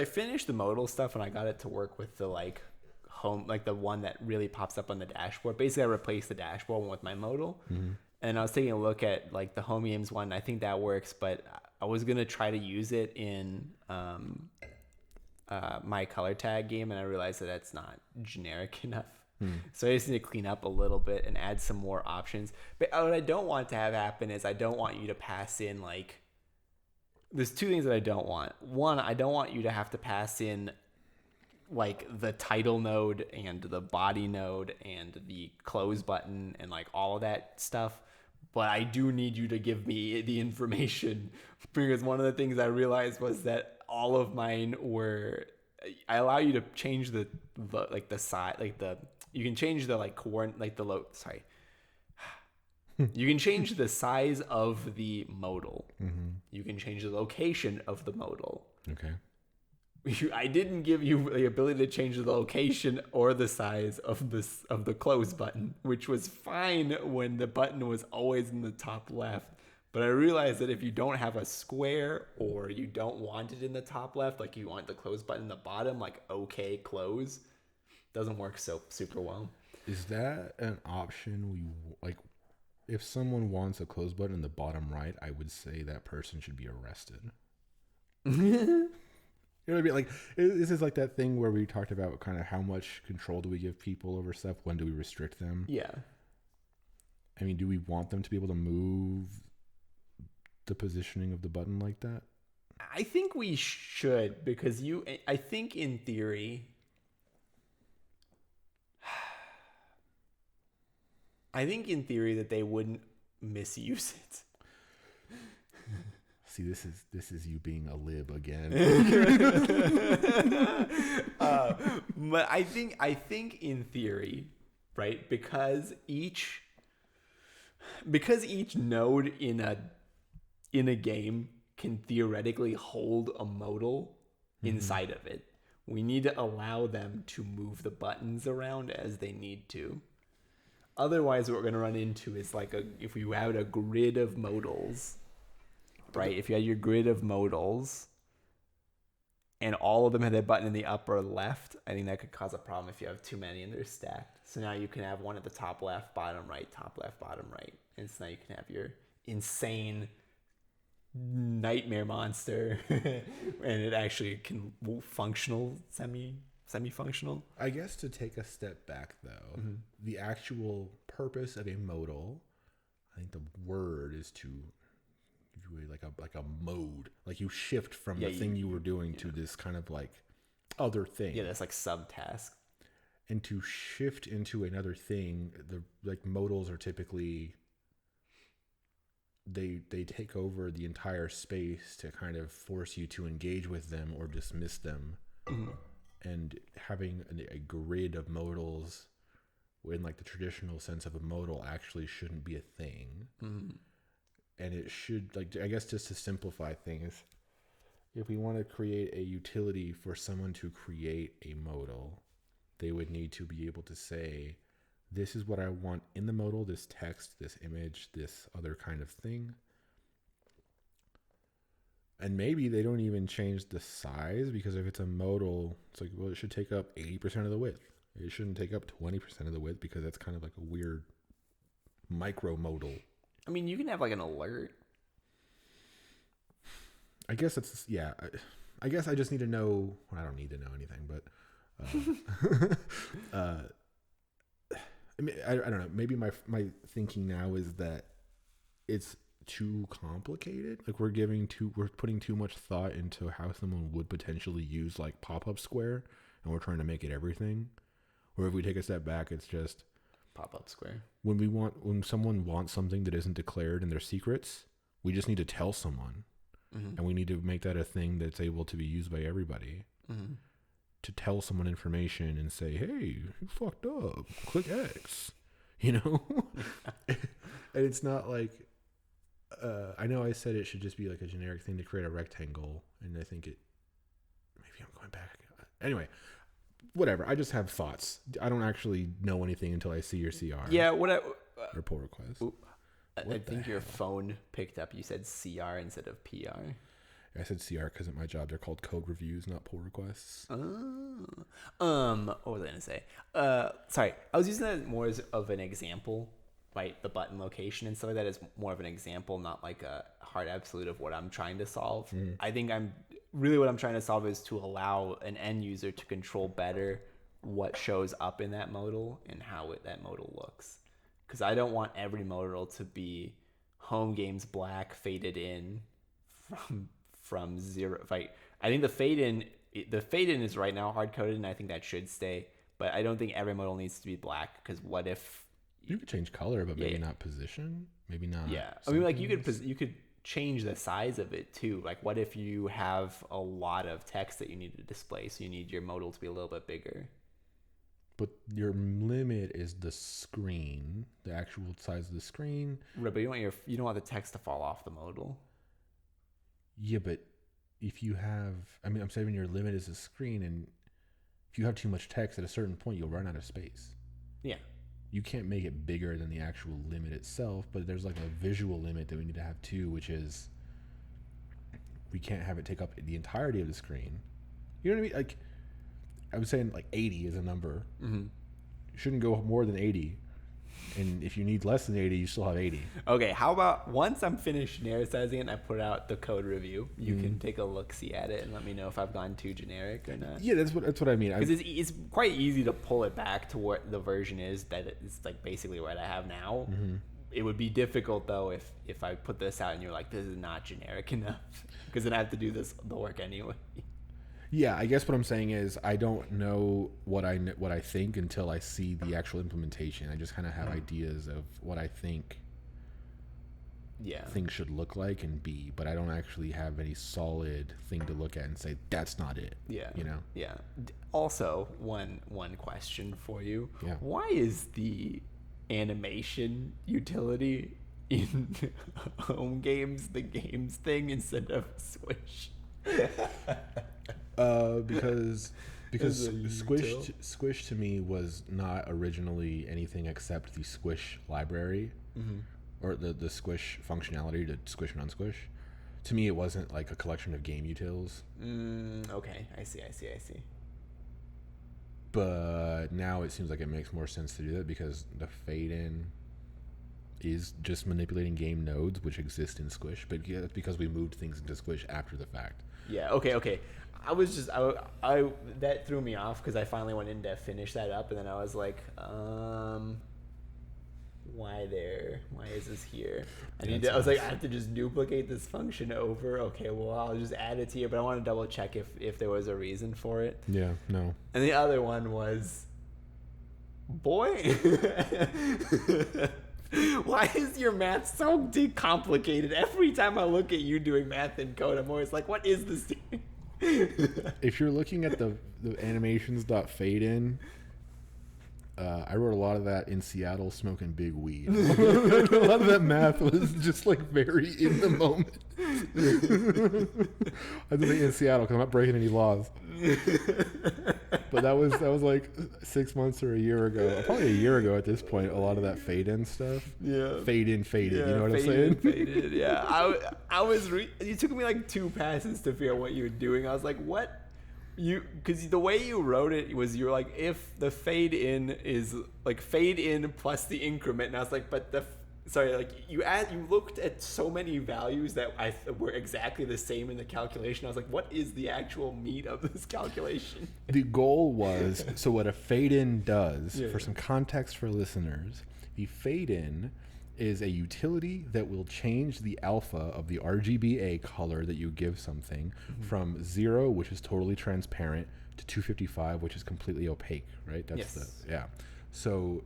finished the modal stuff, and I got it to work with the like home, like the one that really pops up on the dashboard. Basically, I replaced the dashboard with my modal. Mm-hmm. And I was taking a look at like the home games one. I think that works, but I was gonna try to use it in my color tag game, and I realized that that's not generic enough. So I just need to clean up a little bit and add some more options. But what I don't want to have happen is I don't want you to pass in like, there's two things that I don't want. One, I don't want you to have to pass in like the title node and the body node and the close button and like all of that stuff. But I do need you to give me the information, because one of the things I realized was that all of mine were, I allow you to change the like the size, like the, you can change the like coordinate, like the you can change the size of the modal. Mm-hmm. You can change the location of the modal. Okay. I didn't give you the ability to change the location or the size of the close button, which was fine when the button was always in the top left. But I realized that if you don't have a square, or you don't want it in the top left, like you want the close button in the bottom, like OK close, doesn't work so super well. Is that an option? Like, if someone wants a close button in the bottom right, I would say that person should be arrested. You know what I mean? Like, this is like that thing where we talked about kind of how much control do we give people over stuff? When do we restrict them? Yeah. I mean, do we want them to be able to move the positioning of the button like that? I think we should, because I think in theory, that they wouldn't misuse it. See, this is you being a lib again. But I think in theory, right? Because each node in a game can theoretically hold a modal inside of it. We need to allow them to move the buttons around as they need to. Otherwise, what we're going to run into is like if we had a grid of modals, right? If you had your grid of modals and all of them had their button in the upper left, I think that could cause a problem if you have too many and they're stacked. So now you can have one at the top left, bottom right, top left, bottom right. And so now you can have your insane nightmare monster and it actually can semi-functional. I guess to take a step back though, the actual purpose of a modal, I think the word is to like a mode, like you shift from the thing you were doing to this kind of like other thing. Yeah, that's like subtask. And to shift into another thing, the like modals are typically they take over the entire space to kind of force you to engage with them or dismiss them. And having a grid of modals in like the traditional sense of a modal actually shouldn't be a thing. And it should, like, I guess just to simplify things, if we want to create a utility for someone to create a modal, they would need to be able to say, this is what I want in the modal, this text, this image, this other kind of thing. And maybe they don't even change the size, because if it's a modal, it's like, well, it should take up 80% of the width. It shouldn't take up 20% of the width, because that's kind of like a weird micro modal. I mean, you can have like an alert. I guess it's, yeah. I guess I just need to know, well, I don't need to know anything, but I mean, I don't know. Maybe my thinking now is that it's too complicated. Like we're putting too much thought into how someone would potentially use like pop-up square, and we're trying to make it everything. Or if we take a step back, it's just pop-up square. When someone wants something that isn't declared in their secrets, we just need to tell someone, and we need to make that a thing that's able to be used by everybody. To tell someone information and say, hey, you fucked up, click X, you know? And it's not like, I know I said it should just be like a generic thing to create a rectangle, and I think maybe I'm going back. Anyway, whatever. I just have thoughts. I don't actually know anything until I see your CR. Yeah, or pull request. I think your phone picked up. You said CR instead of PR. I said CR because at my job they're called code reviews, not pull requests. What was I gonna say? Sorry, I was using that more as of an example, right? The button location and stuff like that is more of an example, not like a hard absolute of what I'm trying to solve. I think what I'm trying to solve is to allow an end user to control better what shows up in that modal and how that modal looks. Because I don't want every modal to be home games black faded in from zero. I think the fade in is right now hard coded, and I think that should stay. But I don't think every modal needs to be black, because what if you could change color, but maybe not position, maybe not. Yeah, I mean, like you could change the size of it too. Like, what if you have a lot of text that you need to display, so you need your modal to be a little bit bigger? But your limit is the screen, the actual size of the screen. Right, but you don't want the text to fall off the modal. Yeah, but if you have, I mean, I'm saying your limit is the screen, and if you have too much text at a certain point, you'll run out of space. Yeah. You can't make it bigger than the actual limit itself, but there's like a visual limit that we need to have too, which is we can't have it take up the entirety of the screen. You know what I mean? Like, I was saying like 80 is a number. Mm-hmm. You shouldn't go more than 80. And if you need less than 80, you still have 80. Okay, how about once I'm finished genericizing it and I put out the code review, you can take a look-see at it and let me know if I've gone too generic or not. Yeah, that's what I mean. Because it's quite easy to pull it back to what the version is that it's like basically what I have now. Mm-hmm. It would be difficult though if I put this out and you're like, this is not generic enough, because then I have to do the work anyway. Yeah, I guess what I'm saying is I don't know what I think until I see the actual implementation. I just kind of have ideas of what I think things should look like and be, but I don't actually have any solid thing to look at and say that's not it. Yeah. You know? Yeah. Also, one question for you. Yeah. Why is the animation utility in home games the games thing instead of Squish? Because Squish to me was not originally anything except the Squish library, or the Squish functionality to squish and unsquish. To me, it wasn't like a collection of game utils. Okay, I see. But now it seems like it makes more sense to do that because the fade in is just manipulating game nodes which exist in Squish, but yeah, that's because we moved things into Squish after the fact. Yeah. Okay. I that threw me off because I finally went in to finish that up, and then I was like, why is this here? I was like, I have to just duplicate this function over. Okay, well, I'll just add it to here, but I want to double check if there was a reason for it. Yeah, no. And the other one was, boy, why is your math so complicated? Every time I look at you doing math in code, I'm always like, what is this doing? If you're looking at the animations.fade in, I wrote a lot of that in Seattle smoking big weed. A lot of that math was just like very in the moment. I did it in Seattle because I'm not breaking any laws. But that was like 6 months or a year ago. Probably a year ago at this point, a lot of that fade in stuff. Yeah. Fade in, faded. Yeah, you know what I'm saying? Faded. Yeah. I was it took me like 2 passes to figure out what you were doing. I was like, what? Because the way you wrote it was you're like, if the fade in is like fade in plus the increment, and I was like, but you looked at so many values that were exactly the same in the calculation. I was like, what is the actual meat of this calculation? The goal was, so what a fade in does, for some context for listeners, the fade in is a utility that will change the alpha of the RGBA color that you give something from 0, which is totally transparent, to 255, which is completely opaque, right? That's So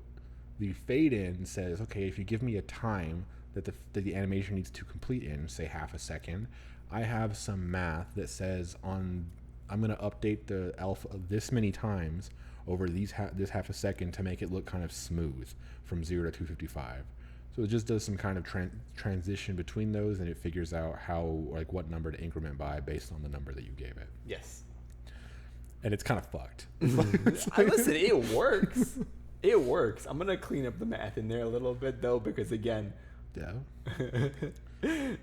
the fade in says, okay, if you give me a time that the animation needs to complete in, say half a second, I have some math that says I'm going to update the alpha this many times over this half a second to make it look kind of smooth from 0 to 255. So it just does some kind of transition between those, and it figures out what number to increment by based on the number that you gave it. Yes. And it's kind of fucked. Listen, it works. It works. I'm gonna clean up the math in there a little bit though, because again,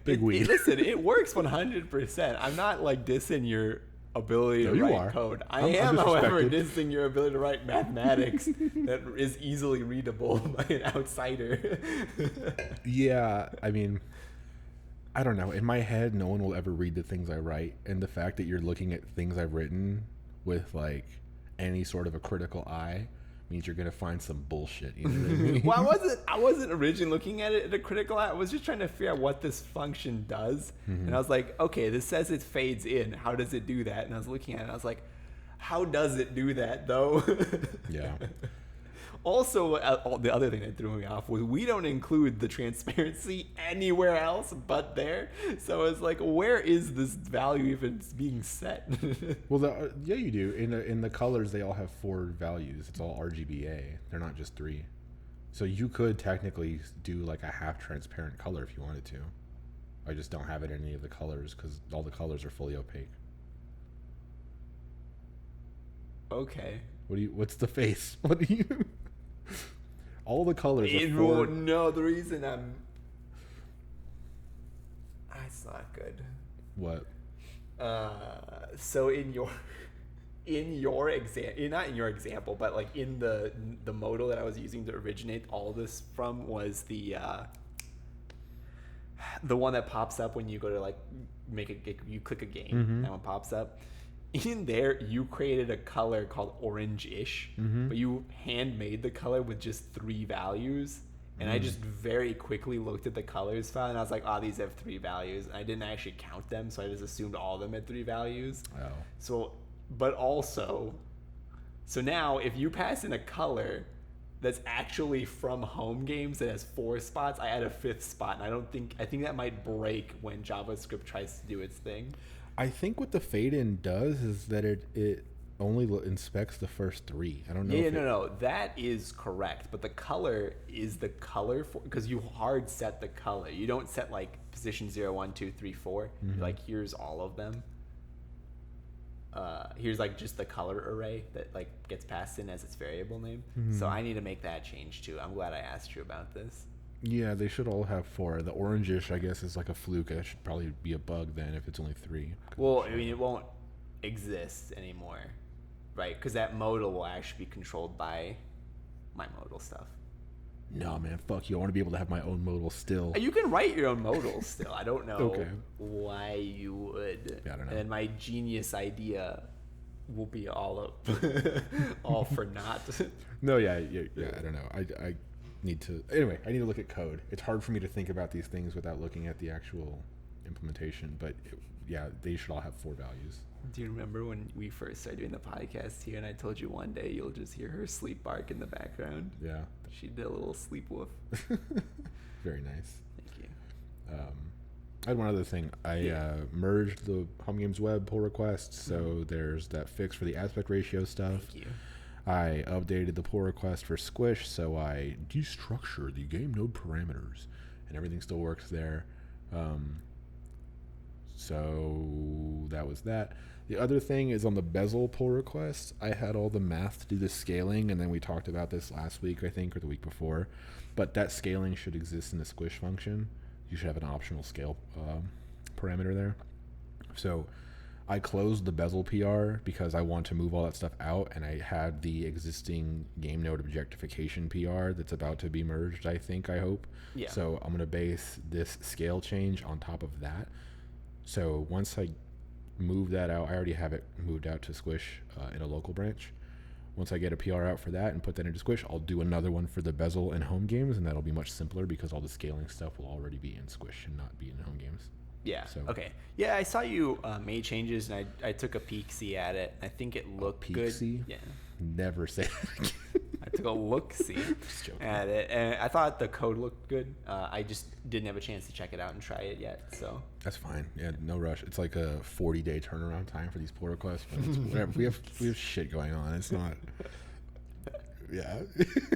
big weed. Listen, it works 100%. I'm not like dissing your ability to write code. I am, however, dissing your ability to write mathematics that is easily readable by an outsider. Yeah, I mean, I don't know. In my head, no one will ever read the things I write, and the fact that you're looking at things I've written with like any sort of a critical eye means you're gonna find some bullshit. You know what I mean? Well, I wasn't originally looking at it at a critical eye. I was just trying to figure out what this function does, and I was like, okay, this says it fades in. How does it do that? And I was looking at it, and I was like, how does it do that though? Yeah. Also, the other thing that threw me off was we don't include the transparency anywhere else but there. So it's like, where is this value even being set? Well, yeah, you do. In the colors, they all have 4 values. It's all RGBA. They're not just 3. So you could technically do like a half transparent color if you wanted to. I just don't have it in any of the colors because all the colors are fully opaque. Okay. What's the face? What do you... All the colors are No, the reason it's not good. What? So in in your not in your example, but like in the modal that I was using to originate all this from was the one that pops up when you go to like you click a game. That one pops up. In there, you created a color called orange-ish, but you handmade the color with just 3 values. And I just very quickly looked at the colors file, and I was like, these have 3 values. And I didn't actually count them, so I just assumed all of them had 3 values. Oh. So now if you pass in a color that's actually from home games that has 4 spots, I add a 5th spot, and I think that might break when JavaScript tries to do its thing. I think what the fade in does is that it only inspects the first 3. I don't know. No, that is correct. But the color is the color for, because you hard set the color. You don't set like position 0, 1, 2, 3, 4. Like here's all of them. Here's like just the color array that like gets passed in as its variable name. So I need to make that change too. I'm glad I asked you about this. Yeah, they should all have 4. The orange-ish, I guess, is like a fluke. It should probably be a bug then if it's only 3. Well, I mean, it won't exist anymore, right? Because that modal will actually be controlled by my modal stuff. No, man, fuck you. I want to be able to have my own modal still. You can write your own modal still. I don't know Okay. why you would. Yeah, I don't know. And then my genius idea will be all for naught. No, yeah, I don't know. I need to look at code. It's hard for me to think about these things without looking at the actual implementation, but they should all have 4 values. Do you remember when we first started doing the podcast here and I told you one day you'll just hear her sleep bark in the background? Yeah. She did a little sleep woof. Very nice. Thank you. I had one other thing. I merged the Home Games web pull requests, so there's that fix for the aspect ratio stuff. Thank you. I updated the pull request for Squish, so I destructured the game node parameters, and everything still works there. So that was that. The other thing is on the bezel pull request, I had all the math to do the scaling, and then we talked about this last week, I think, or the week before. But that scaling should exist in the Squish function. You should have an optional scale parameter there. So I closed the bezel PR because I want to move all that stuff out, and I had the existing game node objectification PR that's about to be merged, I hope. Yeah. So I'm going to base this scale change on top of that. So once I move that out, I already have it moved out to Squish in a local branch. Once I get a PR out for that and put that into Squish, I'll do another one for the bezel and home games, and that'll be much simpler because all the scaling stuff will already be in Squish and not be in home games. Yeah. So. Okay. Yeah, I saw you made changes, and I took a peek-see at it. I think it looked good. Peek-see? Yeah. Never say that again. I took a look-see at it, and I thought the code looked good. I just didn't have a chance to check it out and try it yet, so. That's fine. Yeah, no rush. It's like a 40-day turnaround time for these pull requests, but it's whatever. We have shit going on. It's not. Yeah,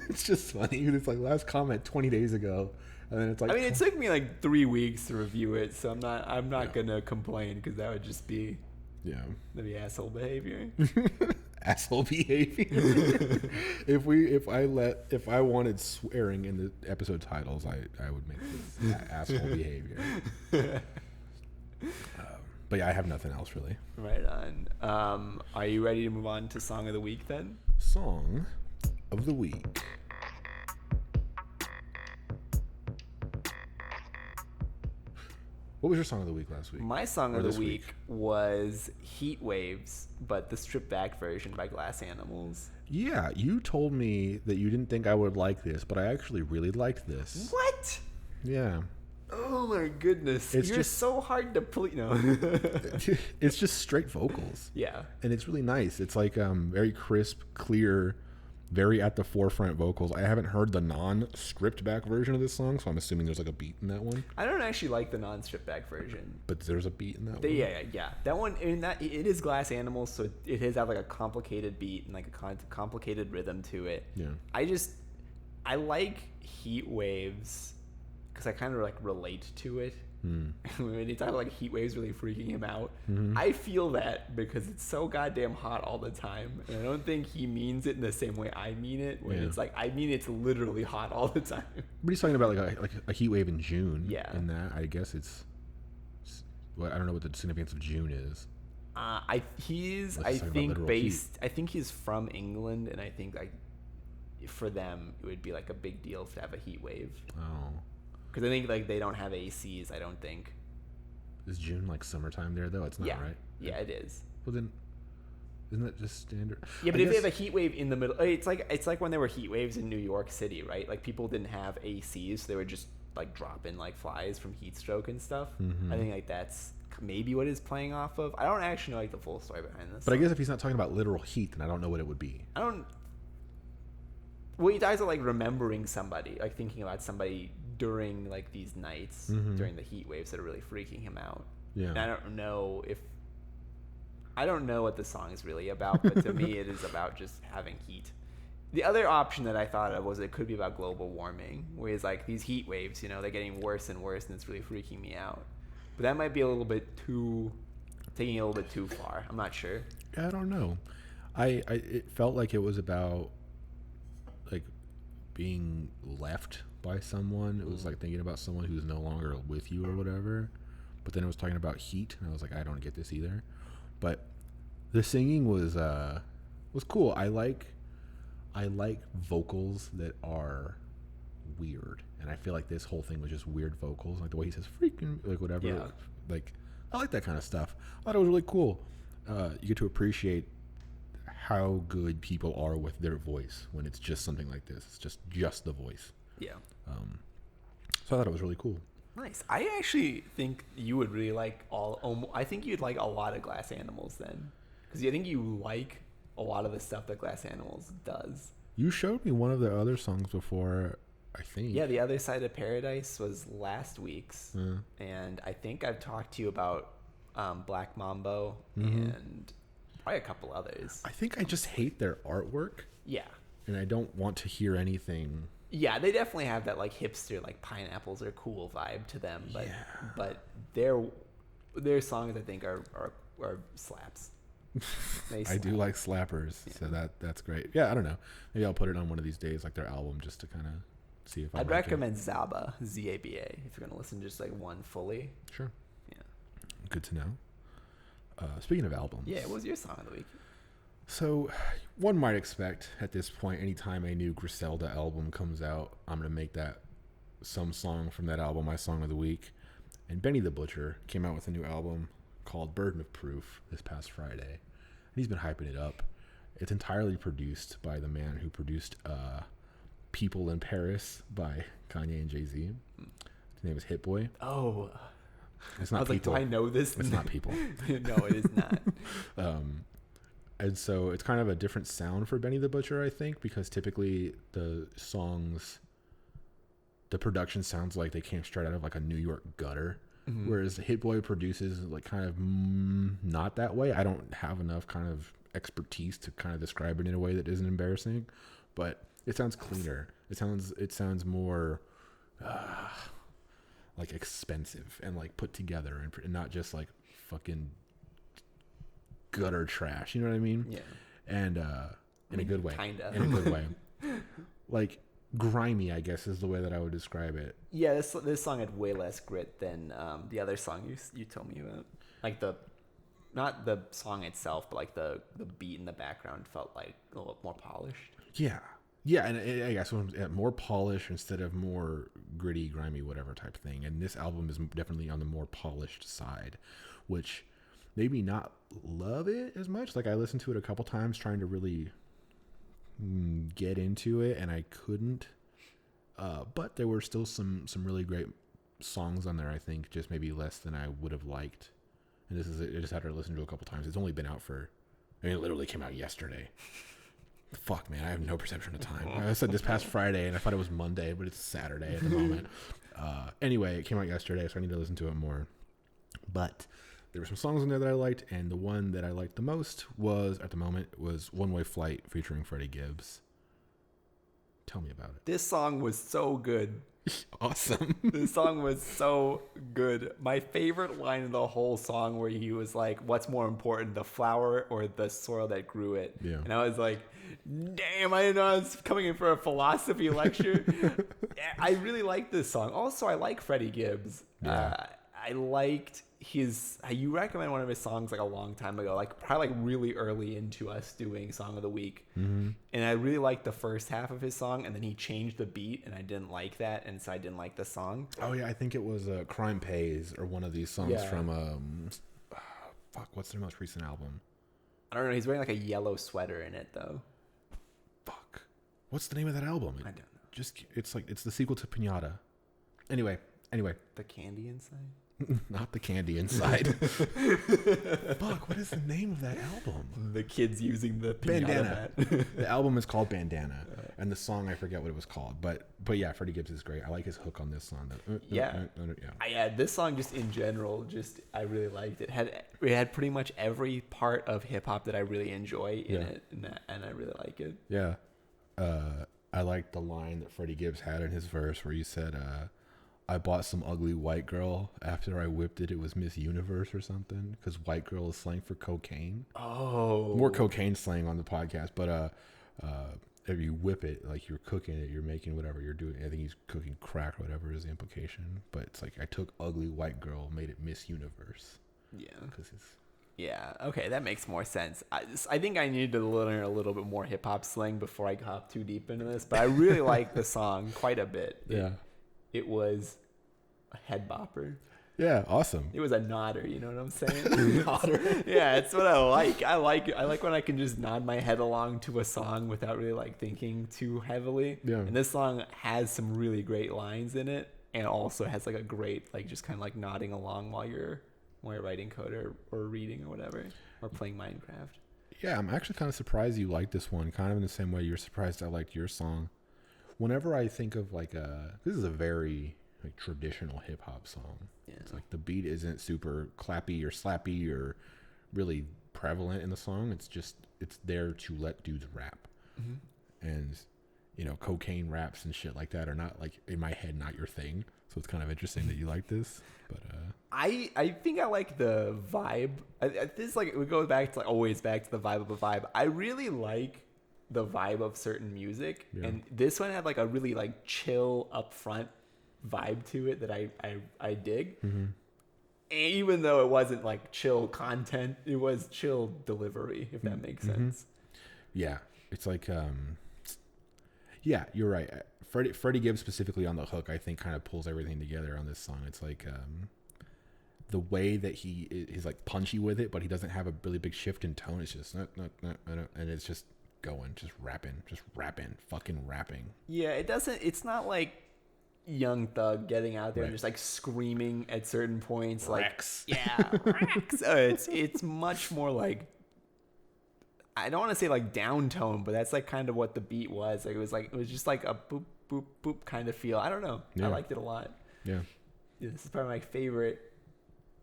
it's just funny. It's like last comment 20 days ago, and then it's like. I mean, it took me like 3 weeks to review it, so I'm not gonna complain because that would just be. Yeah. That'd be asshole behavior. Asshole behavior. If I wanted swearing in the episode titles, I would make this asshole behavior. But yeah, I have nothing else really. Right on. Are you ready to move on to Song of the Week then? Song of the Week. What was your song of the week last week? My song of the week was Heat Waves, but the stripped back version by Glass Animals. Yeah, you told me that you didn't think I would like this, but I actually really liked this. What? Yeah. Oh my goodness. You're just so hard to please. No. It's just straight vocals. Yeah. And it's really nice. It's like very crisp, clear, very at the forefront vocals. I haven't heard the non-stripped back version of this song, so I'm assuming there's like a beat in that one. I don't actually like the non-stripped back version. But there's a beat in that one? Yeah. That one, it is Glass Animals, so it has like a complicated beat and like a complicated rhythm to it. Yeah. I like Heat Waves because I kind of like relate to it. When you talk about like heat waves really freaking him out, I feel that because it's so goddamn hot all the time, and I don't think he means it in the same way I mean it. When it's like I mean it's literally hot all the time. But he's talking about like a heat wave in June. Yeah. And that I guess I don't know what the significance of June is. He's Let's I just talk about think literal based. I think he's from England, and I think like for them it would be like a big deal to have a heat wave. Oh, Because I think like they don't have ACs. I don't think. is June like summertime there though? It's not, Yeah. right? Yeah, it is. Well then, isn't that just standard? Yeah, but I if they guess- have a heat wave in the middle, it's like when there were heat waves in New York City, right? Like people didn't have ACs, so they would just like drop in like flies from heat stroke and stuff. Mhm. I think like that's maybe what it's playing off of. I don't actually know like the full story behind this. But I guess if he's not talking about literal heat, then I don't know what it would be. I don't. Well, he talks about like remembering somebody, like thinking about somebody during like these nights during the heat waves that are really freaking him out. Yeah. And I don't know what the song is really about, but to me it is about just having heat. The other option that I thought of was it could be about global warming, where it's like these heat waves, they're getting worse and worse, and it's really freaking me out. But that might be taking it a little bit too far. I'm not sure. I don't know. It felt like it was about like being left by someone. It was like thinking about someone who's no longer with you or whatever. But then it was talking about heat, and I was like, I don't get this either. But the singing was cool. I like vocals that are weird, and I feel like this whole thing was just weird vocals, like the way he says freaking, like whatever. Yeah. Like I like that kind of stuff. I thought it was really cool. You get to appreciate how good people are with their voice when it's just something like this. It's just the voice. Yeah. So I thought it was really cool. Nice. I actually think you would really like I think you'd like a lot of Glass Animals then, because I think you like a lot of the stuff that Glass Animals does. You showed me one of the other songs before, I think. Yeah, The Other Side of Paradise was last week's, and I think I've talked to you about Black Mambo and probably a couple others. I think I just hate their artwork, Yeah. and I don't want to hear anything. Yeah, they definitely have that like hipster, like pineapples are cool vibe to them, but their songs I think are slaps. I do like slappers, so that's great. Yeah, I don't know. Maybe I'll put it on one of these days, like their album, just to kind of see if I'd recommend Zaba, Zaba, if you're gonna listen to just like one fully. Sure. Yeah. Good to know. Speaking of albums. Yeah, what was your song of the week? So, one might expect at this point, anytime a new Griselda album comes out, I'm going to make that some song from that album my song of the week. And Benny the Butcher came out with a new album called Burden of Proof this past Friday. And he's been hyping it up. It's entirely produced by the man who produced People in Paris by Kanye and Jay-Z. His name is Hit Boy. Oh. It's not I was People. like, do I know this? It's not People. No, it is not. And so it's kind of a different sound for Benny the Butcher, I think, because typically the songs, the production sounds like they came straight out of like a New York gutter, whereas Hit Boy produces like kind of not that way. I don't have enough kind of expertise to kind of describe it in a way that isn't embarrassing, but it sounds cleaner. It sounds more like expensive and like put together and not just like fucking gutter trash, you know what I mean? Yeah. And in a good way. Kinda. In a good way. Like grimy, I guess is the way that I would describe it. Yeah, this song had way less grit than the other song you told me about. Like not the song itself, but like the beat in the background felt like a little more polished. Yeah, and I guess more polish instead of more gritty, grimy, whatever type thing. And this album is definitely on the more polished side, which maybe not love it as much. Like I listened to it a couple times trying to really get into it, and I couldn't. But there were still some really great songs on there. I think just maybe less than I would have liked. And this is it. I just had to listen to it a couple times. It's only been out it literally came out yesterday. Fuck, man, I have no perception of time. I said this past Friday, and I thought it was Monday, but it's Saturday at the moment. Anyway, it came out yesterday, so I need to listen to it more. But there were some songs in there that I liked, and the one that I liked the most was One Way Flight featuring Freddie Gibbs. Tell me about it. This song was so good. Awesome. This song was so good. My favorite line of the whole song where he was like, what's more important, the flower or the soil that grew it? Yeah. And I was like, damn, I didn't know I was coming in for a philosophy lecture. I really liked this song. Also, I like Freddie Gibbs. Yeah. I liked you recommend one of his songs like a long time ago, like probably like really early into us doing Song of the Week. Mm-hmm. And I really liked the first half of his song, and then he changed the beat, and I didn't like that, and so I didn't like the song. Oh yeah, I think it was Crime Pays or one of these songs from what's their most recent album? I don't know. He's wearing like a yellow sweater in it though. Fuck. What's the name of that album? I don't know. It's the sequel to Pinata. Anyway. The Candy Inside? Not The Candy Inside. Fuck, what is the name of that album? The kids using the Bandana. The album is called Bandana, and the song I forget what it was called. But yeah, Freddie Gibbs is great. I like his hook on this song. This song just in general, I really liked it. It had pretty much every part of hip hop that I really enjoy in it, and I really like it. Yeah, I like the line that Freddie Gibbs had in his verse where he said, I bought some ugly white girl. After I whipped it, it was Miss Universe or something. Because white girl is slang for cocaine. Oh. More cocaine slang on the podcast. But if you whip it, like you're cooking it, you're making whatever you're doing. I think he's cooking crack or whatever is the implication. But it's like, I took ugly white girl, made it Miss Universe. Yeah. Because it's... Yeah, okay, that makes more sense. I think I need to learn a little bit more hip-hop slang before I hop too deep into this. But I really like the song quite a bit. It was a head bopper. Yeah, awesome. It was a nodder, you know what I'm saying? Nodder. Yeah, it's what I like. I like when I can just nod my head along to a song without really like thinking too heavily. Yeah. And this song has some really great lines in it, and also has like a great like just kind of like nodding along while you're writing code or reading or whatever, or playing Minecraft. Yeah, I'm actually kind of surprised you liked this one, kind of in the same way you're surprised I liked your song. Whenever I think of like this is a very like traditional hip hop song. Yeah. It's like the beat isn't super clappy or slappy or really prevalent in the song. It's there to let dudes rap. Mm-hmm. And cocaine raps and shit like that are not like in my head, not your thing. So it's kind of interesting that you like this. But I think I like the vibe. This like it goes back to like always back to the vibe of a vibe. I really like the vibe of certain music, and this one had like a really like chill upfront vibe to it that I dig. Mm-hmm. And even though it wasn't like chill content, it was chill delivery, if that makes sense. Yeah, it's like yeah, you're right. Freddie Gibbs specifically on the hook, I think, kind of pulls everything together on this song. It's like the way that he is like punchy with it, but he doesn't have a really big shift in tone. It's just and it's just going, just rapping, fucking rapping. Yeah, it's not like Young Thug getting out there and just like screaming at certain points. Rex. Like, yeah, Rex. It's much more like, I don't want to say like downtone, but that's like kind of what the beat was. Like it was just like a boop, boop, boop kind of feel. I don't know. Yeah. I liked it a lot. Yeah. This is probably my favorite.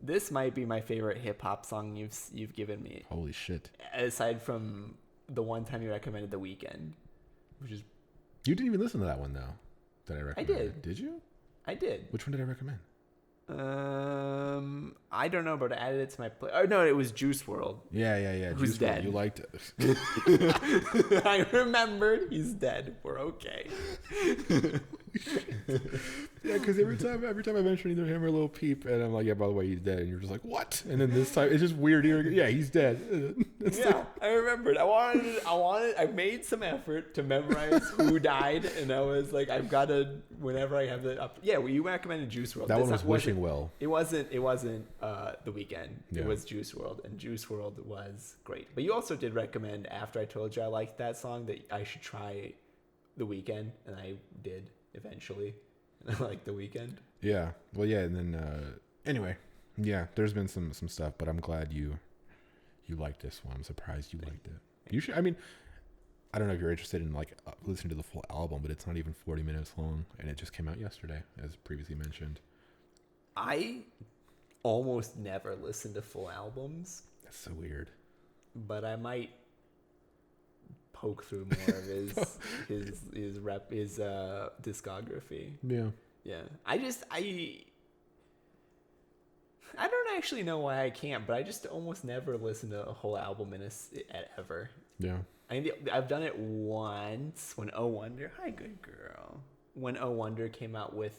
This might be my favorite hip hop song you've given me. Holy shit. Aside from the one time you recommended The Weeknd, which is... You didn't even listen to that one, though, that I recommended. I did. Did you? I did. Which one did I recommend? I don't know, but I added it to my play. Oh, no, it was Juice WRLD. Yeah. Who's Juice dead. WRLD. You liked it. I remembered. He's dead. We're okay. Yeah, because every time I mention either him or Lil Peep, and I'm like, yeah, by the way, he's dead, and you're just like, what? And then this time, it's just weird hearing, yeah, he's dead. I remembered. I made some effort to memorize who died, and I was like, I've got to, whenever I have it up. Yeah, well, you recommended Juice WRLD. That one was Wishing Well. It wasn't The Weeknd. Yeah. It was Juice WRLD, and Juice WRLD was great. But you also did recommend, after I told you I liked that song, that I should try The Weeknd, and I did eventually. And I liked The Weeknd. Yeah. Well, yeah, and then anyway, yeah, there's been some stuff, but I'm glad you liked this one. I'm surprised you liked it. You should. I mean, I don't know if you're interested in like listening to the full album, but it's not even 40 minutes long, and it just came out yesterday, as previously mentioned. I almost never listen to full albums. That's so weird. But I might poke through more of his discography. Yeah. I don't actually know why I can't, but I just almost never listen to a whole album ever. Yeah. I've done it once when Oh Wonder. Hi, good girl. When Oh Wonder came out with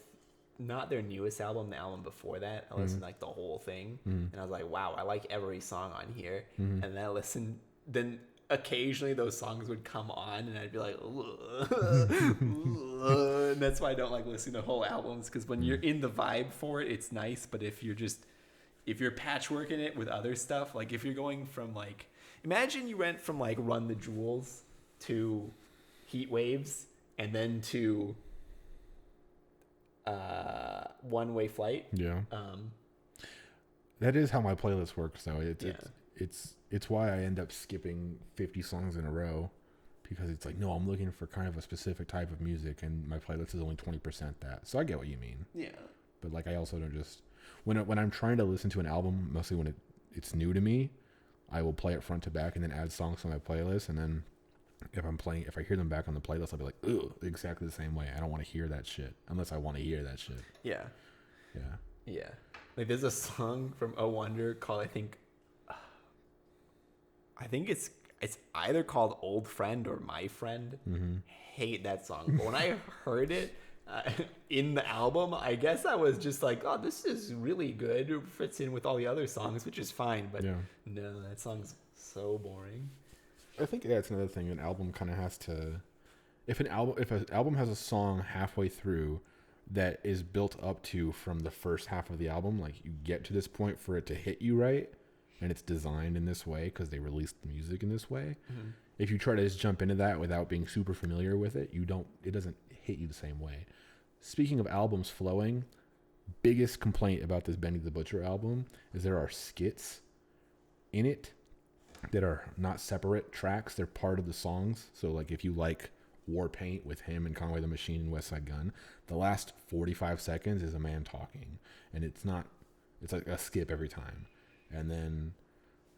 not their newest album, the album before that. I listened to like the whole thing, and I was like, wow, I like every song on here. And then I listened. Then occasionally those songs would come on, and I'd be like, and that's why I don't like listening to whole albums, because when you're in the vibe for it, it's nice. But if you're patchworking it with other stuff, like if you're going from like, imagine you went from like Run the Jewels to Heat Waves, and then to One Way Flight. Yeah. That is how my playlist works, though. It's why I end up skipping 50 songs in a row, because it's like, no, I'm looking for kind of a specific type of music, and my playlist is only 20% that. So I get what you mean. Yeah. But like, I also don't just when I'm trying to listen to an album, mostly when it's new to me, I will play it front to back and then add songs to my playlist, and then if I hear them back on the playlist, I'll be like, ugh, exactly the same way. I don't want to hear that shit unless I want to hear that shit. Yeah. Yeah. Yeah. Like there's a song from Oh Wonder called, I think it's either called Old Friend or My Friend. Hate that song. But when I heard it in the album, I guess I was just like, oh, this is really good. It fits in with all the other songs, which is fine. But no, that song's so boring. I think that's another thing. An album kind of has to, if an album has a song halfway through that is built up to from the first half of the album, like you get to this point for it to hit you right, and it's designed in this way because they released the music in this way. If you try to just jump into that without being super familiar with it, it doesn't hit you the same way. Speaking of albums flowing, biggest complaint about this Benny the Butcher album is there are skits in it that are not separate tracks. They're part of the songs. So like if you like War Paint with him and Conway the Machine and West Side Gun, the last 45 seconds is a man talking, and it's like a skip every time. And then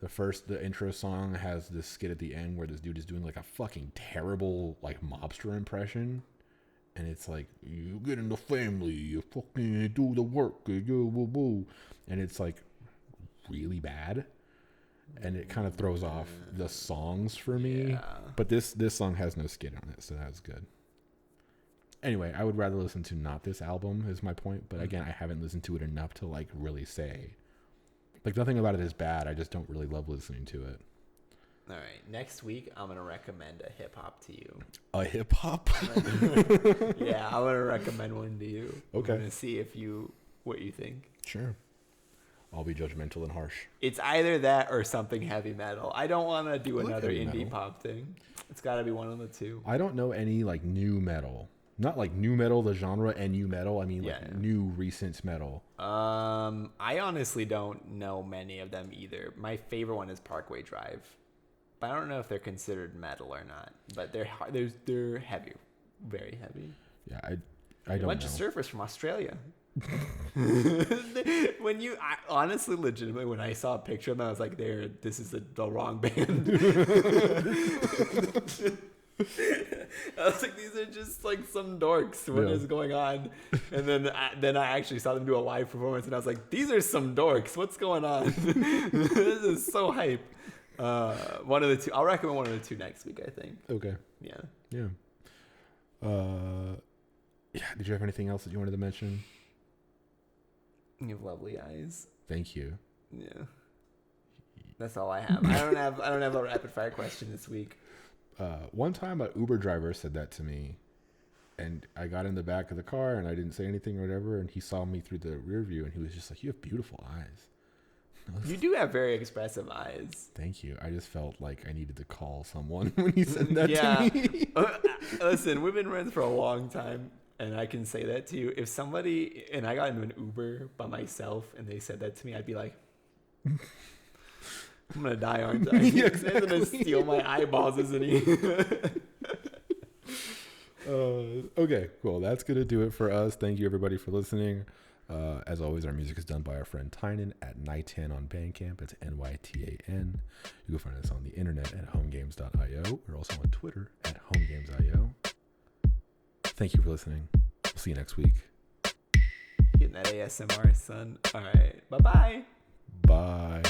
the intro song has this skit at the end where this dude is doing like a fucking terrible like mobster impression, and it's like, you get in the family, you fucking do the work, and it's like really bad. And it kind of throws off the songs for me. Yeah. But this song has no skit on it, so that's good. Anyway, I would rather listen to not this album, is my point. But again, I haven't listened to it enough to like really say. Like, nothing about it is bad. I just don't really love listening to it. All right. Next week, I'm going to recommend a hip-hop to you. A hip-hop? Yeah, I'm going to recommend one to you. Okay. I'm going to see what you think. Sure. I'll be judgmental and harsh. It's either that or something heavy metal. I don't want to do another indie pop thing. It's got to be one of the two. I don't know any like new metal. Not like new metal, the genre, and new metal. I mean, new recent metal. I honestly don't know many of them either. My favorite one is Parkway Drive, but I don't know if they're considered metal or not. But they're heavy, very heavy. Yeah, I don't know. A bunch of surfers from Australia. Honestly, legitimately, when I saw a picture of them, I was like, this is the wrong band. I was like, these are just like some dorks. What is going on? And then I actually saw them do a live performance, and I was like, these are some dorks. What's going on? This is so hype. One of the two. I'll recommend one of the two next week, I think. Okay. Yeah. Yeah. Did you have anything else that you wanted to mention? You have lovely eyes. Thank you. Yeah. That's all I have. I don't have a rapid fire question this week. One time an Uber driver said that to me, and I got in the back of the car and I didn't say anything or whatever, and he saw me through the rear view and he was just like, you have beautiful eyes. You do have very expressive eyes. Thank you. I just felt like I needed to call someone when he said that to me. Listen, we've been friends for a long time, and I can say that to you. If somebody, and I got into an Uber by myself and they said that to me, I'd be like, I'm going to die, aren't I? Yeah, exactly. He's going to steal my eyeballs, isn't he? Okay, cool. That's going to do it for us. Thank you, everybody, for listening. As always, our music is done by our friend Tynan at Nytan on Bandcamp. It's Nytan. You can find us on the internet at homegames.io. We're also on Twitter at homegames.io. Thank you for listening. We'll see you next week. Getting that ASMR, son. All right. Bye-bye. Bye.